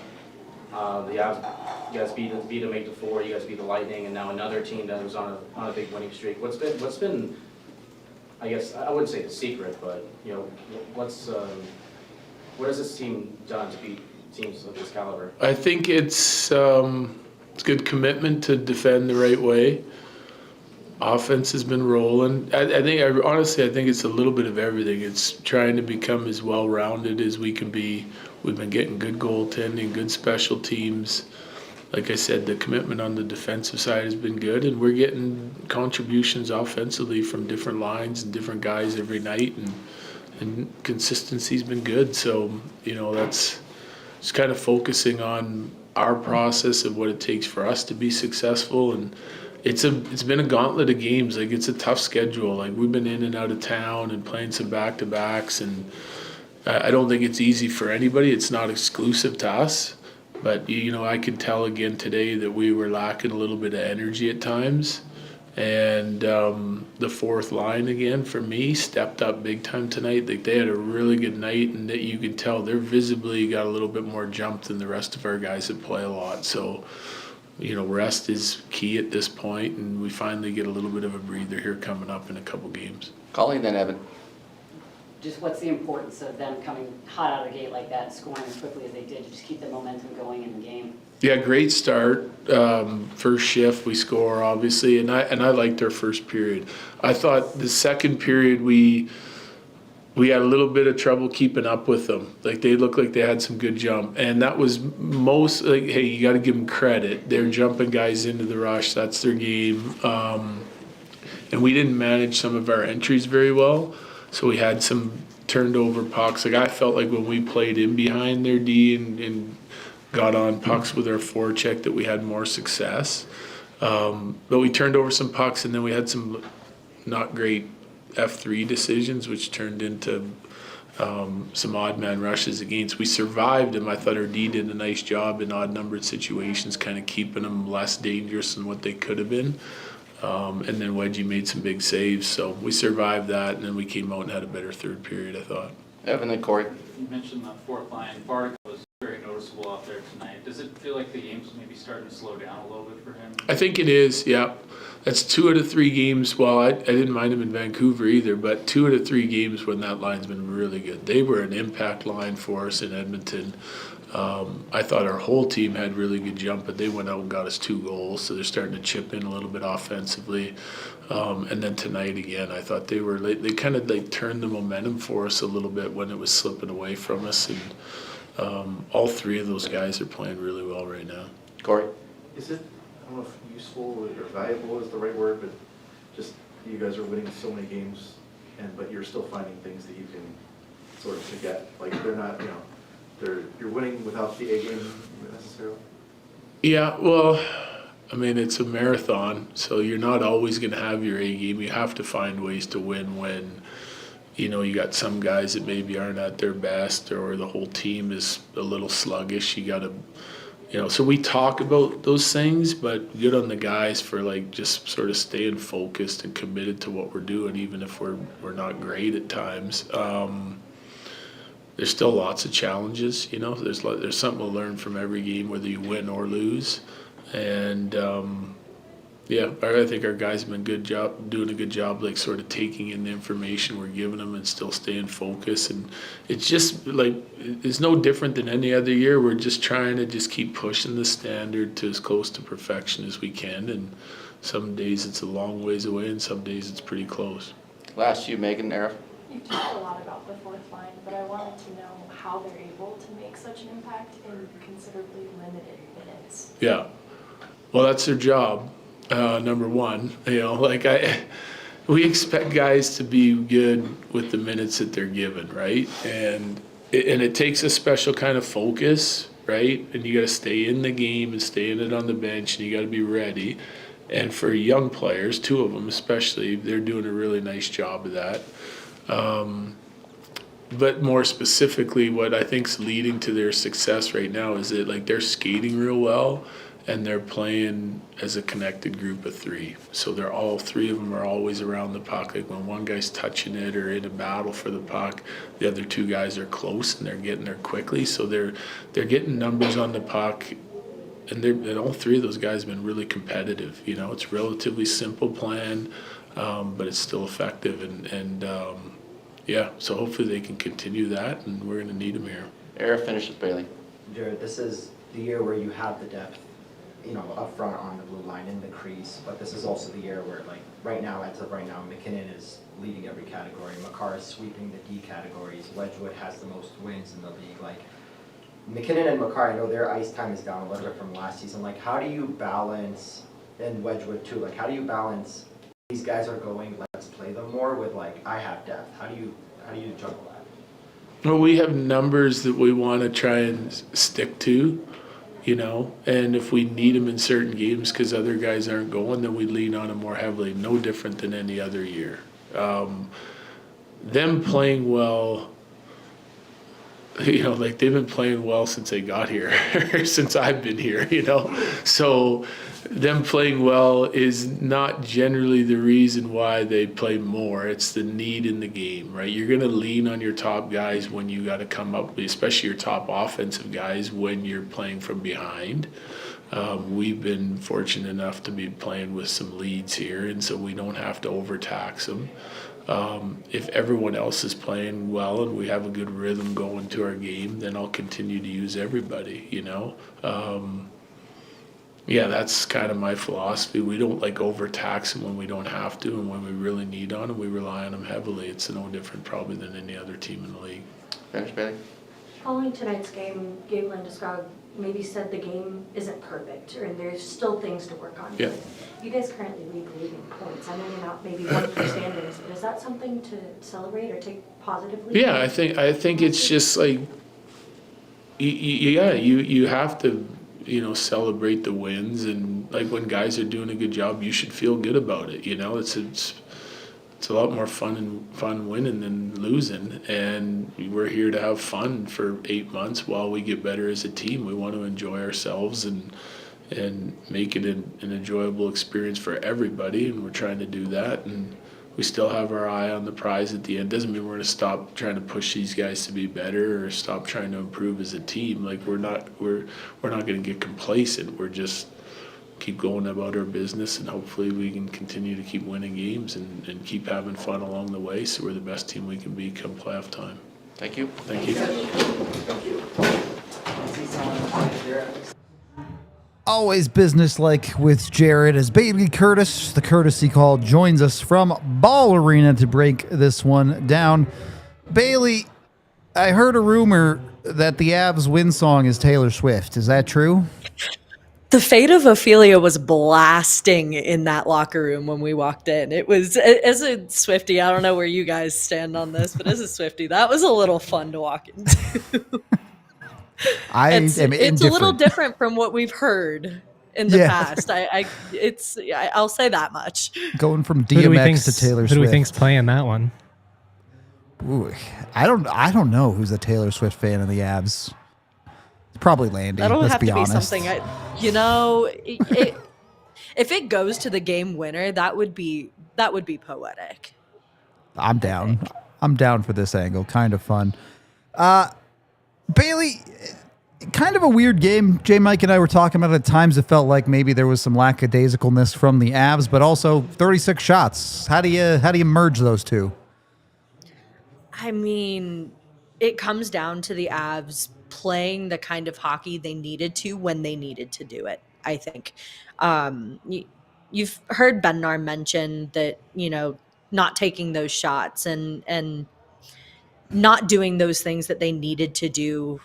D: You guys beat them 8-4. You guys beat the Lightning, and now another team that was on a big winning streak. What's been? I guess I wouldn't say the secret, but what has this team done to beat teams of this caliber?
E: I think it's good commitment to defend the right way. Offense has been rolling. I think it's a little bit of everything. It's trying to become as well-rounded as we can be. We've been getting good goaltending, good special teams. Like I said, the commitment on the defensive side has been good, and we're getting contributions offensively from different lines and different guys every night, and consistency's been good. So, that's just kind of focusing on our process of what it takes for us to be successful. And it's been a gauntlet of games. Like, it's a tough schedule. Like, we've been in and out of town and playing some back-to-backs, and I don't think it's easy for anybody. It's not exclusive to us. But, I could tell again today that we were lacking a little bit of energy at times. And the fourth line, again, for me, stepped up big time tonight. Like, they had a really good night, and that you can tell they're visibly got a little bit more jump than the rest of our guys that play a lot. So, rest is key at this point, and we finally get a little bit of a breather here coming up in a couple games.
C: Colleen, then Evan.
G: Just what's the importance of them coming hot out of the gate like that, scoring as quickly as they did, to just keep the momentum going in the game?
E: Yeah, great start. First shift we score, obviously, and I liked our first period. I thought the second period we had a little bit of trouble keeping up with them. Like, they looked like they had some good jump, and that was most like, hey, you got to give them credit. They're jumping guys into the rush. That's their game, and we didn't manage some of our entries very well. So we had some turned over pucks. Like, I felt like when we played in behind their D and got on pucks with our forecheck that we had more success. But we turned over some pucks, and then we had some not great F3 decisions, which turned into some odd man rushes against. We survived them. I thought our D did a nice job in odd numbered situations, kind of keeping them less dangerous than what they could have been. And then Wedgie made some big saves, so we survived that, and then we came out and had a better third period, I thought.
C: Evan and Corey.
H: You mentioned the fourth line. Bartek was very noticeable out there tonight. Does it feel like the game's maybe starting to slow down a little bit for him?
E: I think it is, yeah. That's 2 out of 3 games. Well, I didn't mind him in Vancouver either, but 2 out of 3 games when that line's been really good. They were an impact line for us in Edmonton. I thought our whole team had really good jump, but they went out and got us 2 goals, so they're starting to chip in a little bit offensively. And then tonight again, I thought they kind of turned the momentum for us a little bit when it was slipping away from us, and all 3 of those guys are playing really well right now.
C: Corey.
F: Is it, I don't know if useful or valuable is the right word, but just you guys are winning so many games, but you're still finding things that you can sort of forget. Like, they're not, you're winning without the A game necessarily.
E: Yeah, well, I mean, it's a marathon, so you're not always going to have your A game. You have to find ways to win when, you got some guys that maybe aren't at their best, or the whole team is a little sluggish. You got to, so we talk about those things, but good on the guys for just sort of staying focused and committed to what we're doing, even if we're not great at times. There's still lots of challenges, there's something to learn from every game, whether you win or lose. And I think our guys have been doing a good job, sort of taking in the information we're giving them and still staying focused. And it's just it's no different than any other year. We're just trying to keep pushing the standard to as close to perfection as we can. And some days it's a long ways away, and some days it's pretty close.
C: Last you, Megan, Arif.
I: You talked a lot about the fourth line, but I wanted to know how they're able to make such an impact in considerably limited minutes.
E: Yeah. Well, that's their job, number one. We expect guys to be good with the minutes that they're given, right? And it takes a special kind of focus, right? And you got to stay in the game and stay in it on the bench, and you got to be ready. And for young players, 2 of them especially, they're doing a really nice job of that. But more specifically, what I think's leading to their success right now is that they're skating real well, and they're playing as a connected group of 3. So they're all 3 of them are always around the puck. Like, when one guy's touching it or in a battle for the puck, the other 2 guys are close and they're getting there quickly. So they're getting numbers on the puck, and all 3 of those guys have been really competitive. It's a relatively simple plan, but it's still effective. So hopefully they can continue that, and we're going to need them here.
C: Arif finishes Bailey.
J: Jared, this is the year where you have the depth, up front on the blue line in the crease, but this is also the year where, as of right now, McKinnon is leading every category. Makar is sweeping the D categories. Wedgwood has the most wins in the league. McKinnon and Makar, I know their ice time is down a little bit from last season. How do you balance, and Wedgwood too, how do you balance these guys are going, let's play them more, with I have depth? How do you juggle that?
E: Well, we have numbers that we want to try and stick to, and if we need them in certain games because other guys aren't going, then we lean on them more heavily. No different than any other year. Them playing well like they've been playing well since they got here, since I've been here, So them playing well is not generally the reason why they play more. It's the need in the game, right? You're going to lean on your top guys when you got to come up, especially your top offensive guys when you're playing from behind. We've been fortunate enough to be playing with some leads here, and so we don't have to overtax them. If everyone else is playing well and we have a good rhythm going to our game, then I'll continue to use everybody, Yeah, that's kind of my philosophy. We don't overtax them when we don't have to, and when we really need on them, we rely on them heavily. It's no different probably than any other team in the league.
C: Finish, Bailey.
I: Following tonight's game, Gabe Landeskog maybe said the game isn't perfect, or there's still things to work on.
E: Yeah.
I: You guys currently lead the league in points. I know you're not maybe one for standings, but is that something to celebrate or take positively?
E: Yeah, I think it's just you have to celebrate the wins, and when guys are doing a good job, you should feel good about it. It's a lot more fun winning than losing, and we're here to have fun for 8 months while we get better as a team. We want to enjoy ourselves and make it an enjoyable experience for everybody, and we're trying to do that. And we still have our eye on the prize at the end. Doesn't mean we're going to stop trying to push these guys to be better or stop trying to improve as a team. We're not going to get complacent. We're just keep going about our business, and hopefully we can continue to keep winning games and keep having fun along the way, so we're the best team we can be come playoff time.
C: Thank you.
E: Thank you.
A: Always businesslike with Jared as Bailey Curtis, the courtesy call, joins us from Ball Arena to break this one down. Bailey, I heard a rumor that the Avs win song is Taylor Swift. Is that true?
K: The fate of Ophelia was blasting in that locker room when we walked in. It was, as a Swiftie, I don't know where you guys stand on this, but as a Swiftie, that was a little fun to walk into. It's a little different from what we've heard in the past. I'll say that much.
A: Going from DMX to Taylor Swift.
B: Who do we think's playing that one?
A: Ooh, I don't know who's a Taylor Swift fan of the Avs. Probably Landy.
K: That'll
A: let's
K: have
A: be
K: to be
A: honest.
K: something. If it goes to the game winner, that would be poetic.
A: I'm down. I'm down for this angle. Kind of fun. Bailey, kind of a weird game. J. Mike and I were talking about at times it felt like maybe there was some lackadaisicalness from the Avs, but also 36 shots. How do you merge those two?
K: I mean, it comes down to the Avs playing the kind of hockey they needed to when they needed to do it, I think. You've heard Bednar mention that, not taking those shots and not doing those things that they needed to do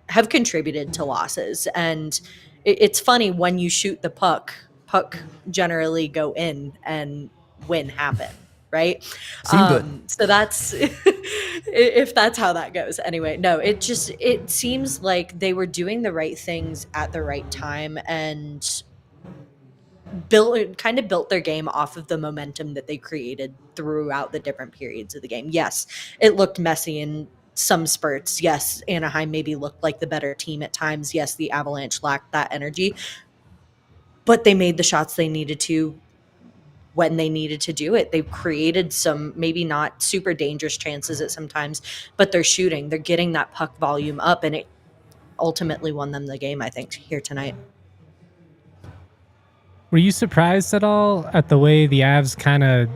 K: have contributed to losses. And it's funny, when you shoot the puck generally go in and win happen. Right? So that's if that's how that goes. Anyway, no, it seems like they were doing the right things at the right time and built their game off of the momentum that they created throughout the different periods of the game. Yes, it looked messy in some spurts. Yes, Anaheim maybe looked like the better team at times. Yes, the Avalanche lacked that energy, but they made the shots they needed to when they needed to do it. They created some maybe not super dangerous chances at some times, but they're shooting. They're getting that puck volume up, and it ultimately won them the game, I think, here tonight.
B: Were you surprised at all at the way the Avs kind of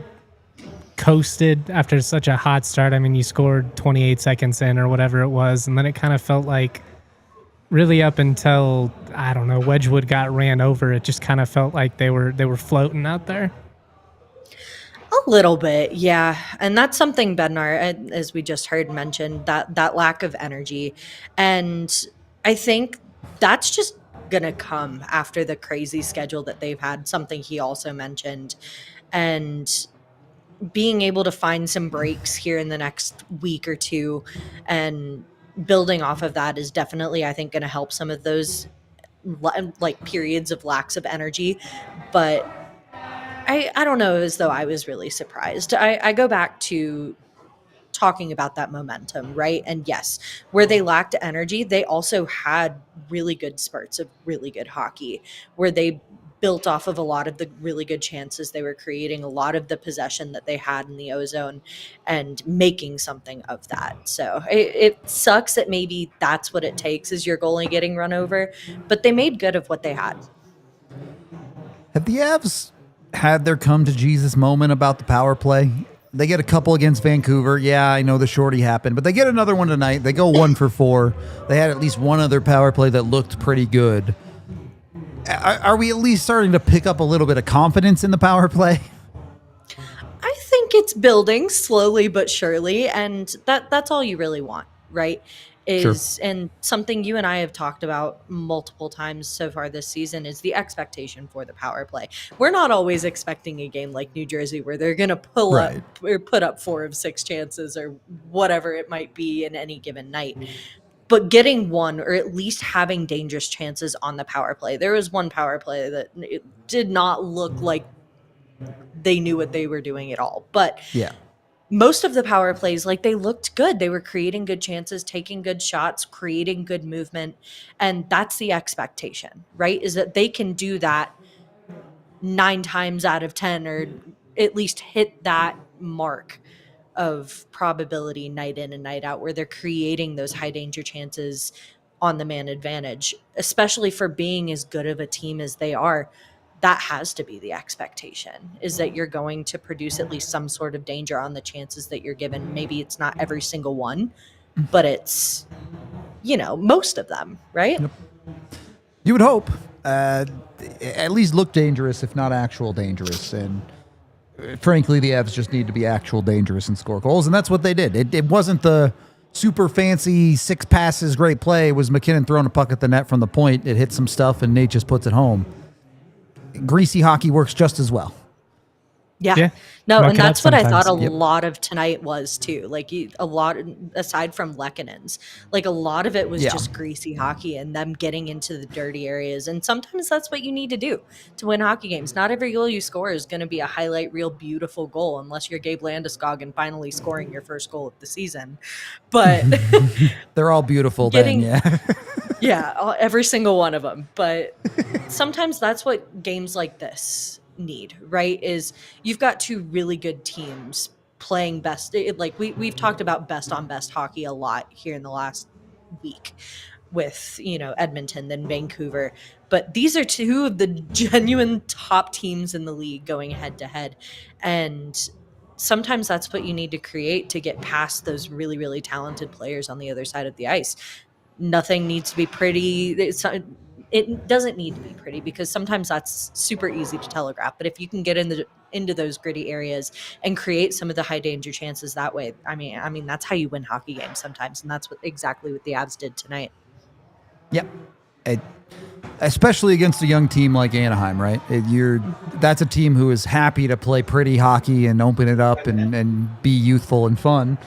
B: coasted after such a hot start? I mean, you scored 28 seconds in or whatever it was, and then it kind of felt like really up until, I don't know, Wedgwood got ran over, it just kind of felt like they were floating out there.
K: A little bit, yeah. And that's something Bednar, as we just heard mentioned, that lack of energy. And I think that's just going to come after the crazy schedule that they've had, something he also mentioned. And being able to find some breaks here in the next week or two and building off of that is definitely, I think, going to help some of those periods of lacks of energy. But I don't know as though I was really surprised. I go back to talking about that momentum, right? And yes, where they lacked energy, they also had really good spurts of really good hockey where they built off of a lot of the really good chances they were creating, a lot of the possession that they had in the ozone, and making something of that. So it sucks that maybe that's what it takes is your goalie getting run over, but they made good of what they had.
A: Have the Avs had their come to Jesus moment about the power play? They get a couple against Vancouver. Yeah, I know the shorty happened, but they get another one tonight. They go 1 for 4. They had at least one other power play that looked pretty good. Are we at least starting to pick up a little bit of confidence in the power play?
K: I think it's building slowly but surely, and that's all you really want, right? Is and something you and I have talked about multiple times so far this season is the expectation for the power play. We're not always expecting a game like New Jersey where they're going to pull up or put up 4 of 6 chances or whatever it might be in any given night. But getting one or at least having dangerous chances on the power play. There was one power play that it did not look like they knew what they were doing at all. But
A: Yeah.
K: most of the power plays, like, they looked good. They were creating good chances, taking good shots, creating good movement. And that's the expectation, right? Is that they can do that 9 times out of 10 or at least hit that mark of probability night in and night out where they're creating those high danger chances on the man advantage, especially for being as good of a team as they are. That has to be the expectation, is that you're going to produce at least some sort of danger on the chances that you're given. Maybe it's not every single one, but it's, most of them, right?
A: Yep. You would hope. At least look dangerous, if not actual dangerous. And frankly, the Avs just need to be actual dangerous and score goals, and that's what they did. It wasn't the super fancy 6 passes, great play. It was McKinnon throwing a puck at the net from the point. It hit some stuff, and Nate just puts it home. Greasy hockey works just as well.
K: Yeah. No, and that's what I thought a
A: Yep.
K: lot of tonight was too. Like, a lot, aside from Lehkonen's, like, a lot of it was just greasy hockey and them getting into the dirty areas. And sometimes that's what you need to do to win hockey games. Not every goal you score is going to be a highlight reel beautiful goal unless you're Gabe Landeskog and finally scoring your first goal of the season. But
A: they're all beautiful
K: getting,
A: then,
K: yeah, every single one of them. But sometimes that's what games like this need, right? Is you've got 2 really good teams playing best. Like, we've talked about best on best hockey a lot here in the last week with, Edmonton, then Vancouver. But these are 2 of the genuine top teams in the league going head to head. And sometimes that's what you need to create to get past those really, really talented players on the other side of the ice. Nothing needs to be pretty. It doesn't need to be pretty because sometimes that's super easy to telegraph. But if you can get into those gritty areas and create some of the high danger chances that way, I mean that's how you win hockey games sometimes, and that's exactly what the Avs did tonight.
A: Yep. Especially against a young team like Anaheim, right? That's a team who is happy to play pretty hockey and open it up and be youthful and fun.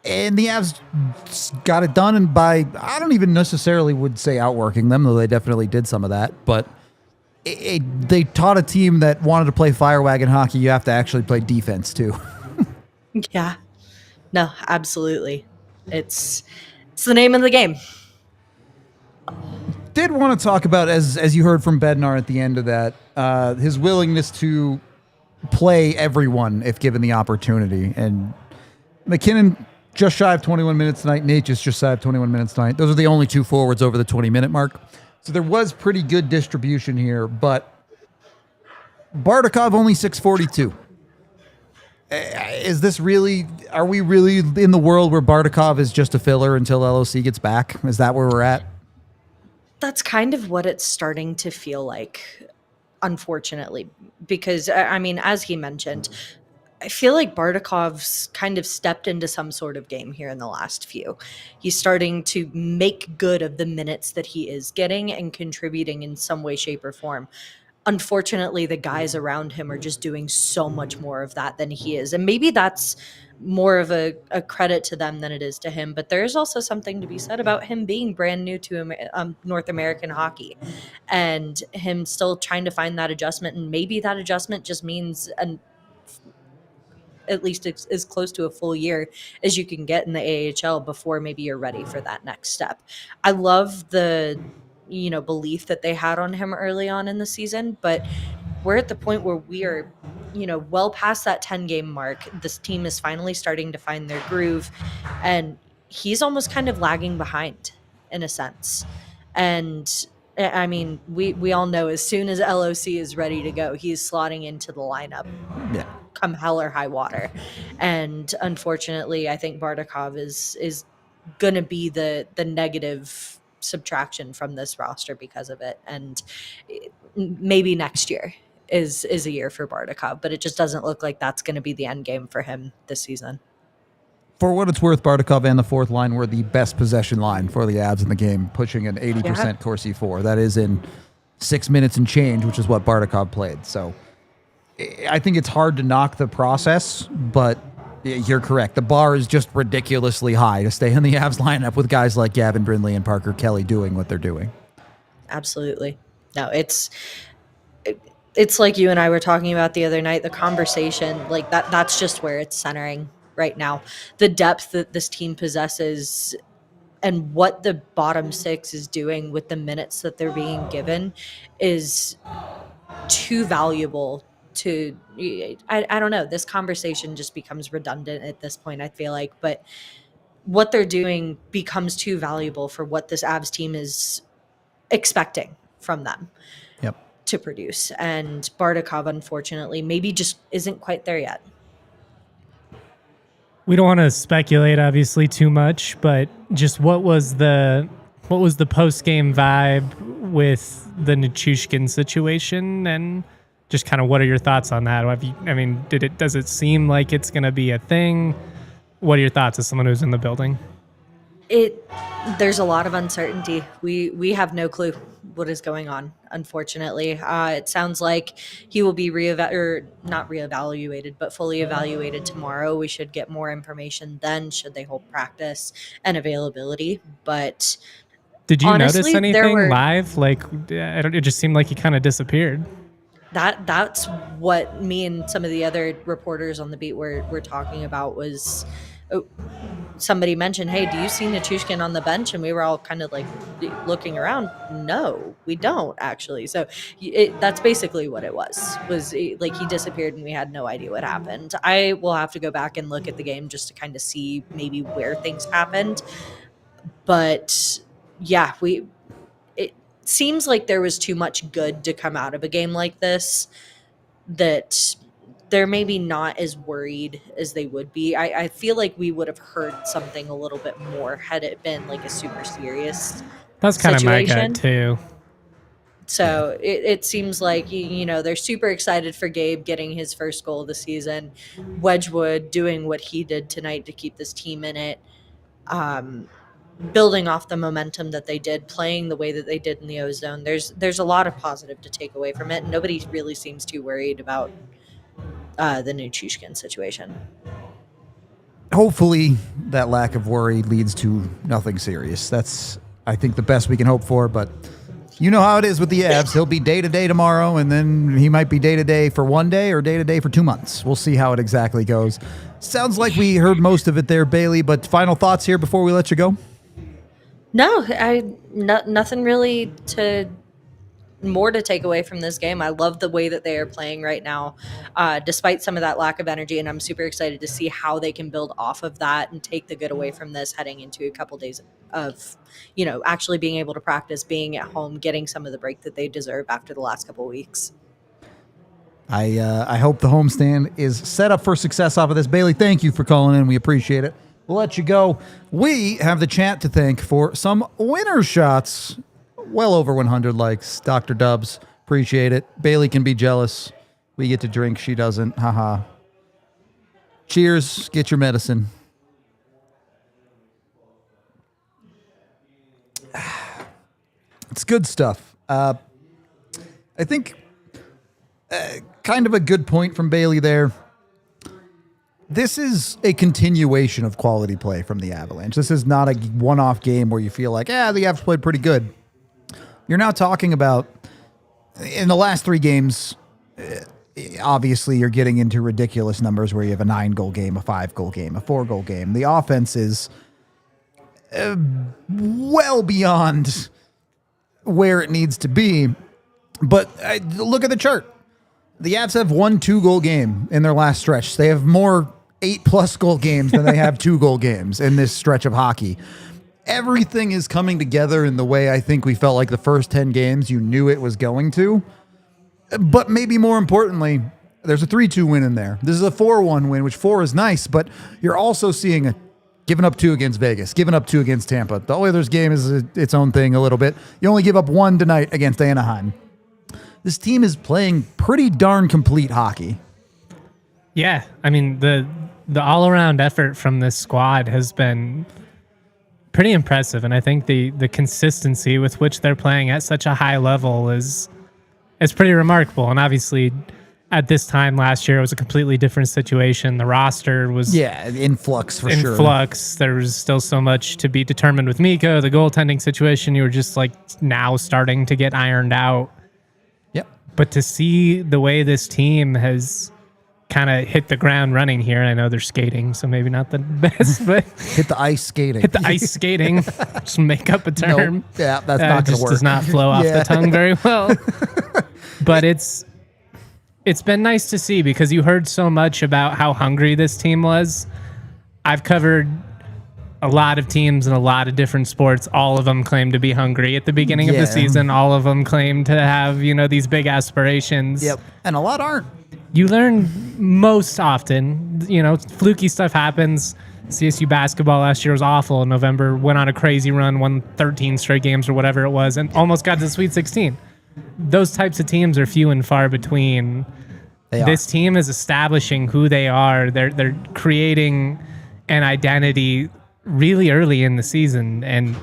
A: And the Avs got it done, and I don't even necessarily would say outworking them, though they definitely did some of that. But they taught a team that wanted to play fire wagon hockey, you have to actually play defense too.
K: Yeah. No, absolutely. It's the name of the game.
A: Did want to talk about, as you heard from Bednar at the end of that, his willingness to play everyone if given the opportunity. And McKinnon just shy of 21 minutes tonight. Nate just shy of 21 minutes tonight. Those are the only 2 forwards over the 20-minute mark. So there was pretty good distribution here, but Bardakov only 642. Are we really in the world where Bardakov is just a filler until LOC gets back? Is that where we're at?
K: That's kind of what it's starting to feel like, unfortunately, because, as he mentioned, I feel like Bardakov's kind of stepped into some sort of game here in the last few. He's starting to make good of the minutes that he is getting and contributing in some way, shape, or form. Unfortunately, the guys around him are just doing so much more of that than he is. And maybe that's more of a credit to them than it is to him. But there's also something to be said about him being brand new to North American hockey and him still trying to find that adjustment. And maybe that adjustment just means at least as close to a full year as you can get in the AHL before maybe you're ready for that next step. I love the belief that they had on him early on in the season, but we're at the point where we are well past that 10 game mark. This team is finally starting to find their groove, and he's almost kind of lagging behind in a sense. And I mean, we all know as soon as LOC is ready to go, he's slotting into the lineup.
A: Yeah.
K: Come hell or high water. And unfortunately, I think Bardakov is going to be the negative subtraction from this roster because of it. And maybe next year is a year for Bardakov, but it just doesn't look like that's going to be the end game for him this season.
A: For what it's worth, Bardakov and the fourth line were the best possession line for the Avs in the game, pushing an 80% Corsi 4. That is in 6 minutes and change, which is what Bardakov played. So I think it's hard to knock the process, but you're correct. The bar is just ridiculously high to stay in the Avs lineup with guys like Gavin Brindley and Parker Kelly doing what they're doing.
K: Absolutely. No, it's like you and I were talking about the other night, the conversation, like that's just where it's centering right now. The depth that this team possesses and what the bottom six is doing with the minutes that they're being given is too valuable to, I don't know, this conversation just becomes redundant at this point, I feel like, but what they're doing becomes too valuable for what this Avs team is expecting from them to produce. And Bardakov, unfortunately, maybe just isn't quite there yet.
B: We don't want to speculate, obviously, too much, but just what was the post-game vibe with the Nichushkin situation, and just kind of what are your thoughts on that? Does it seem like it's going to be a thing? What are your thoughts as someone who's in the building?
K: There's a lot of uncertainty. We have no clue what is going on, unfortunately. It sounds like he will be not reevaluated, but fully evaluated tomorrow. We should get more information then, should they hold practice and availability. But
B: did you
K: honestly,
B: notice anything live? It just seemed like he kind of disappeared.
K: That's what me and some of the other reporters on the beat were talking about was somebody mentioned, hey, do you see Nichushkin on the bench? And we were all kind of like looking around. No, we don't actually. So that's basically what it was like he disappeared and we had no idea what happened. I will have to go back and look at the game just to kind of see maybe where things happened. But yeah, it seems like there was too much good to come out of a game like this, that they're maybe not as worried as they would be. I feel like we would have heard something a little bit more had it been like a super serious
B: That's kind of my gut too.
K: So it seems like, they're super excited for Gabe getting his first goal of the season, Wedgwood doing what he did tonight to keep this team in it, building off the momentum that they did, playing the way that they did in the Ozone. There's a lot of positive to take away from it. Nobody really seems too worried about the Nichushkin situation.
A: Hopefully that lack of worry leads to nothing serious. That's, I think, the best we can hope for, but you know how it is with the Avs. He'll be day-to-day tomorrow, and then he might be day-to-day for 1 day or day-to-day for 2 months. We'll see how it exactly goes. Sounds like we heard most of it there, Bailey, but final thoughts here before we let you go?
K: No, nothing really more to take away from this game. I love the way that they are playing right now, despite some of that lack of energy, and I'm super excited to see how they can build off of that and take the good away from this heading into a couple days of, actually being able to practice, being at home, getting some of the break that they deserve after the last couple of weeks.
A: I hope the homestand is set up for success off of this. Bailey, thank you for calling in. We appreciate it. We'll let you go. We have the chat to thank for some winner shots. Well over 100 likes. Dr. Dubs, appreciate it. Bailey can be jealous. We get to drink. She doesn't. Haha. Cheers. Get your medicine. It's good stuff. I think kind of a good point from Bailey there. This is a continuation of quality play from the Avalanche. This is not a one-off game where you feel like, the Avs played pretty good. You're now talking about, in the last 3 games, obviously you're getting into ridiculous numbers where you have a 9-goal game, a 5-goal game, a 4-goal game. The offense is well beyond where it needs to be. But look at the chart. The Avs have 1 2-goal game in their last stretch. They have more 8+ goal games than they have 2-goal games in this stretch of hockey. Everything is coming together in the way I think we felt like the first 10 games you knew it was going to. But maybe more importantly, there's a 3-2 win in there. This is a 4-1 win, which 4 is nice, but you're also seeing giving up 2 against Vegas, giving up 2 against Tampa. The Oilers game is its own thing a little bit. You only give up 1 tonight against Anaheim. This team is playing pretty darn complete hockey.
B: Yeah, I mean, the all-around effort from this squad has been pretty impressive, and I think the consistency with which they're playing at such a high level is pretty remarkable. And obviously, at this time last year, it was a completely different situation. The roster was
A: in flux for sure.
B: In flux. There was still so much to be determined with Mikko. The goaltending situation, you were just like now starting to get ironed out.
A: Yep.
B: But to see the way this team has kind of hit the ground running here, and I know they're skating, so maybe not the best, but
A: hit the ice skating.
B: Hit the ice skating. Just make up a term.
A: Nope. Yeah, that's not going to work.
B: Does not flow off the tongue very well. But it's been nice to see, because you heard so much about how hungry this team was. I've covered a lot of teams in a lot of different sports. All of them claim to be hungry at the beginning of the season. All of them claim to have, these big aspirations.
A: Yep. And a lot aren't.
B: You learn most often, fluky stuff happens. CSU basketball last year was awful in November, went on a crazy run, won 13 straight games or whatever it was, and almost got to the Sweet 16. Those types of teams are few and far between. This team is establishing who they are. They're creating an identity really early in the season, and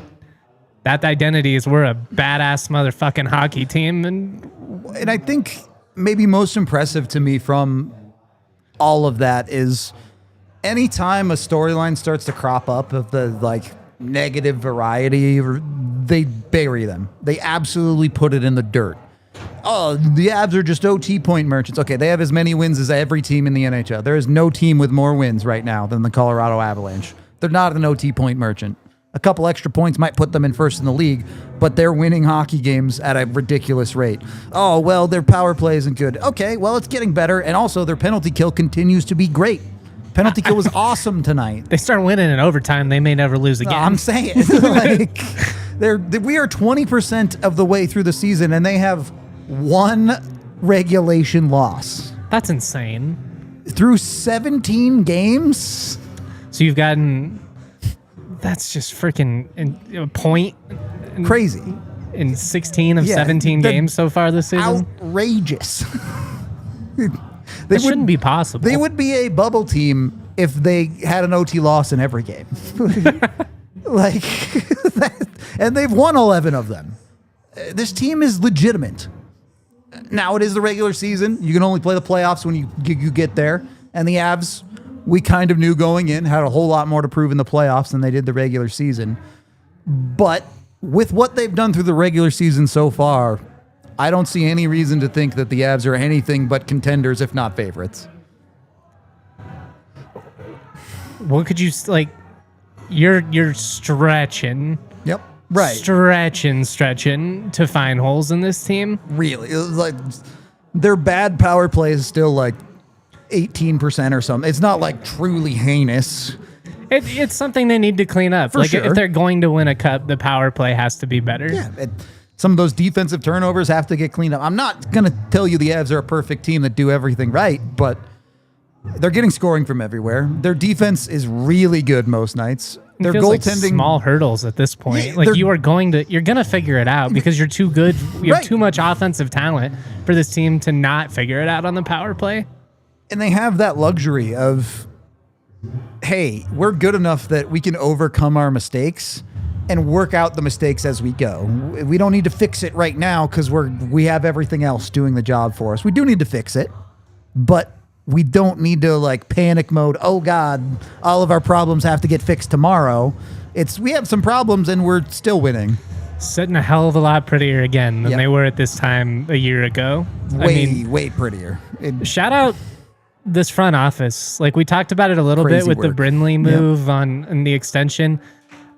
B: that identity is we're a badass motherfucking hockey team.
A: And I think maybe most impressive to me from all of that is anytime a storyline starts to crop up of the negative variety, they bury them. They absolutely put it in the dirt. Oh, the Avs are just OT point merchants. Okay, they have as many wins as every team in the NHL. There is no team with more wins right now than the Colorado Avalanche. They're not an OT point merchant. A couple extra points might put them in first in the league, but they're winning hockey games at a ridiculous rate. Oh, well, their power play isn't good. Okay, well, it's getting better, and also their penalty kill continues to be great. Penalty kill was awesome tonight.
B: They start winning in overtime, they may never lose again.
A: I'm saying, we are 20% of the way through the season, and they have 1 regulation loss.
B: That's insane.
A: Through 17 games?
B: So you've gotten... That's just freaking a point.
A: Crazy.
B: In 16 of 17 games so far this season?
A: Outrageous.
B: That shouldn't be possible.
A: They would be a bubble team if they had an OT loss in every game. And they've won 11 of them. This team is legitimate. Now it is the regular season. You can only play the playoffs when you get there. And the Avs, we kind of knew going in, had a whole lot more to prove in the playoffs than they did the regular season. But with what they've done through the regular season so far, I don't see any reason to think that the Avs are anything but contenders, if not favorites.
B: What could you, you're stretching.
A: Yep. Right.
B: Stretching to find holes in this team.
A: Really. Their bad power play is still 18% or something. It's not truly heinous.
B: It's something they need to clean up.
A: For sure.
B: If they're going to win a cup, the power play has to be better.
A: Yeah. Some of those defensive turnovers have to get cleaned up. I'm not going to tell you the Avs are a perfect team that do everything right, but they're getting scoring from everywhere. Their defense is really good most nights. Their goaltending,
B: small hurdles at this point. You're going to figure it out because you're too good. You have too much offensive talent for this team to not figure it out on the power play.
A: And they have that luxury of, hey, we're good enough that we can overcome our mistakes and work out the mistakes as we go. We don't need to fix it right now because we have everything else doing the job for us. We do need to fix it, but we don't need to panic mode. Oh God, all of our problems have to get fixed tomorrow. We have some problems and we're still winning.
B: sitting a hell of a lot prettier again than
A: Yep.
B: they were at this time a year ago.
A: Way prettier.
B: Shout out this front office. Like we talked about it a little bit
A: Crazy
B: with the
A: work.
B: Brindley move on the extension.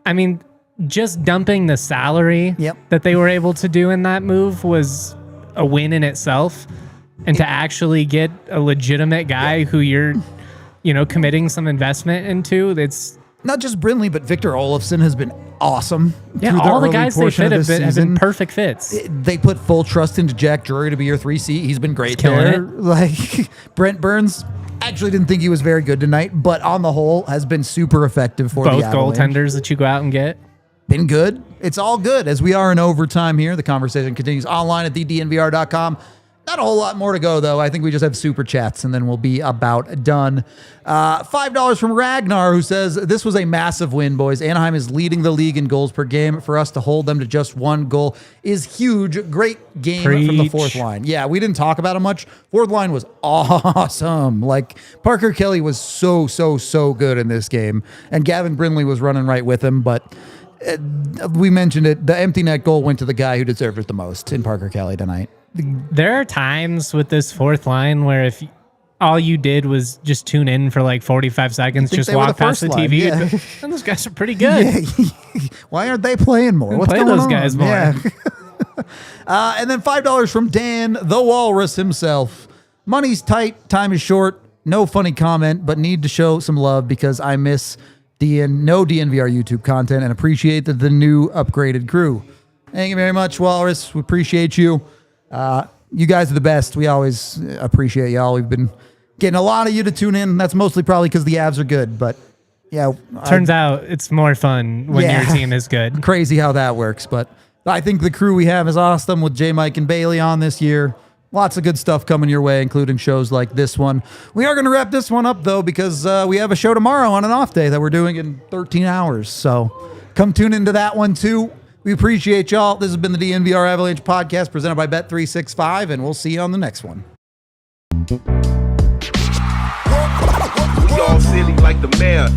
B: I mean, just dumping the salary that they were able to do in that move was a win in itself. And to actually get a legitimate guy who you're, committing some investment into, it's
A: not just Brindley, but Victor Olofsson has been awesome.
B: Yeah,
A: through
B: all the
A: early
B: guys they
A: portion
B: fit
A: of
B: have
A: this
B: been
A: season.
B: perfect fits.
A: They put full trust into Jack Drury to be your 3C. He's been great
B: killing
A: there.
B: it.
A: Like Brent Burns, actually didn't think he was very good tonight, but on the whole has been super effective for
B: Both
A: the Avalanche.
B: goaltenders that you go out and get.
A: Been good. It's all good. As we are in overtime here, the conversation continues online at thednvr.com. Not a whole lot more to go, though. I think we just have super chats, and then we'll be about done. $5 from Ragnar, who says, this was a massive win, boys. Anaheim is leading the league in goals per game. For us to hold them to just one goal is huge. Great game from the fourth line. Yeah, we didn't talk about it much. Fourth line was awesome. Like, Parker Kelly was so good in this game, and Gavin Brindley was running right with him, but we mentioned it. The empty net goal went to the guy who deserved it the most in Parker Kelly tonight.
B: There are times with this fourth line where if all you did was just tune in for like 45 seconds, just walk past the TV,
A: yeah.
B: and those guys are pretty good.
A: Yeah. Why aren't they playing more? What's
B: Play
A: going
B: those
A: on?
B: guys more.
A: Yeah. And then $5 from Dan, the Walrus himself. Money's tight, time is short. No funny comment, but need to show some love because I miss no DNVR YouTube content and appreciate the new upgraded crew. Thank you very much, Walrus. We appreciate you. You guys are the best. We always appreciate y'all. We've been getting a lot of you to tune in. That's mostly probably because the Avs are good, but yeah.
B: Turns out it's more fun when your team is good.
A: Crazy how that works, but I think the crew we have is awesome with J. Mike and Bailey on this year. Lots of good stuff coming your way, including shows like this one. We are going to wrap this one up, though, because we have a show tomorrow on an off day that we're doing in 13 hours. So come tune into that one, too. We appreciate y'all. This has been the DNVR Avalanche podcast presented by Bet365, and we'll see you on the next one.
L: We all silly like the mayor.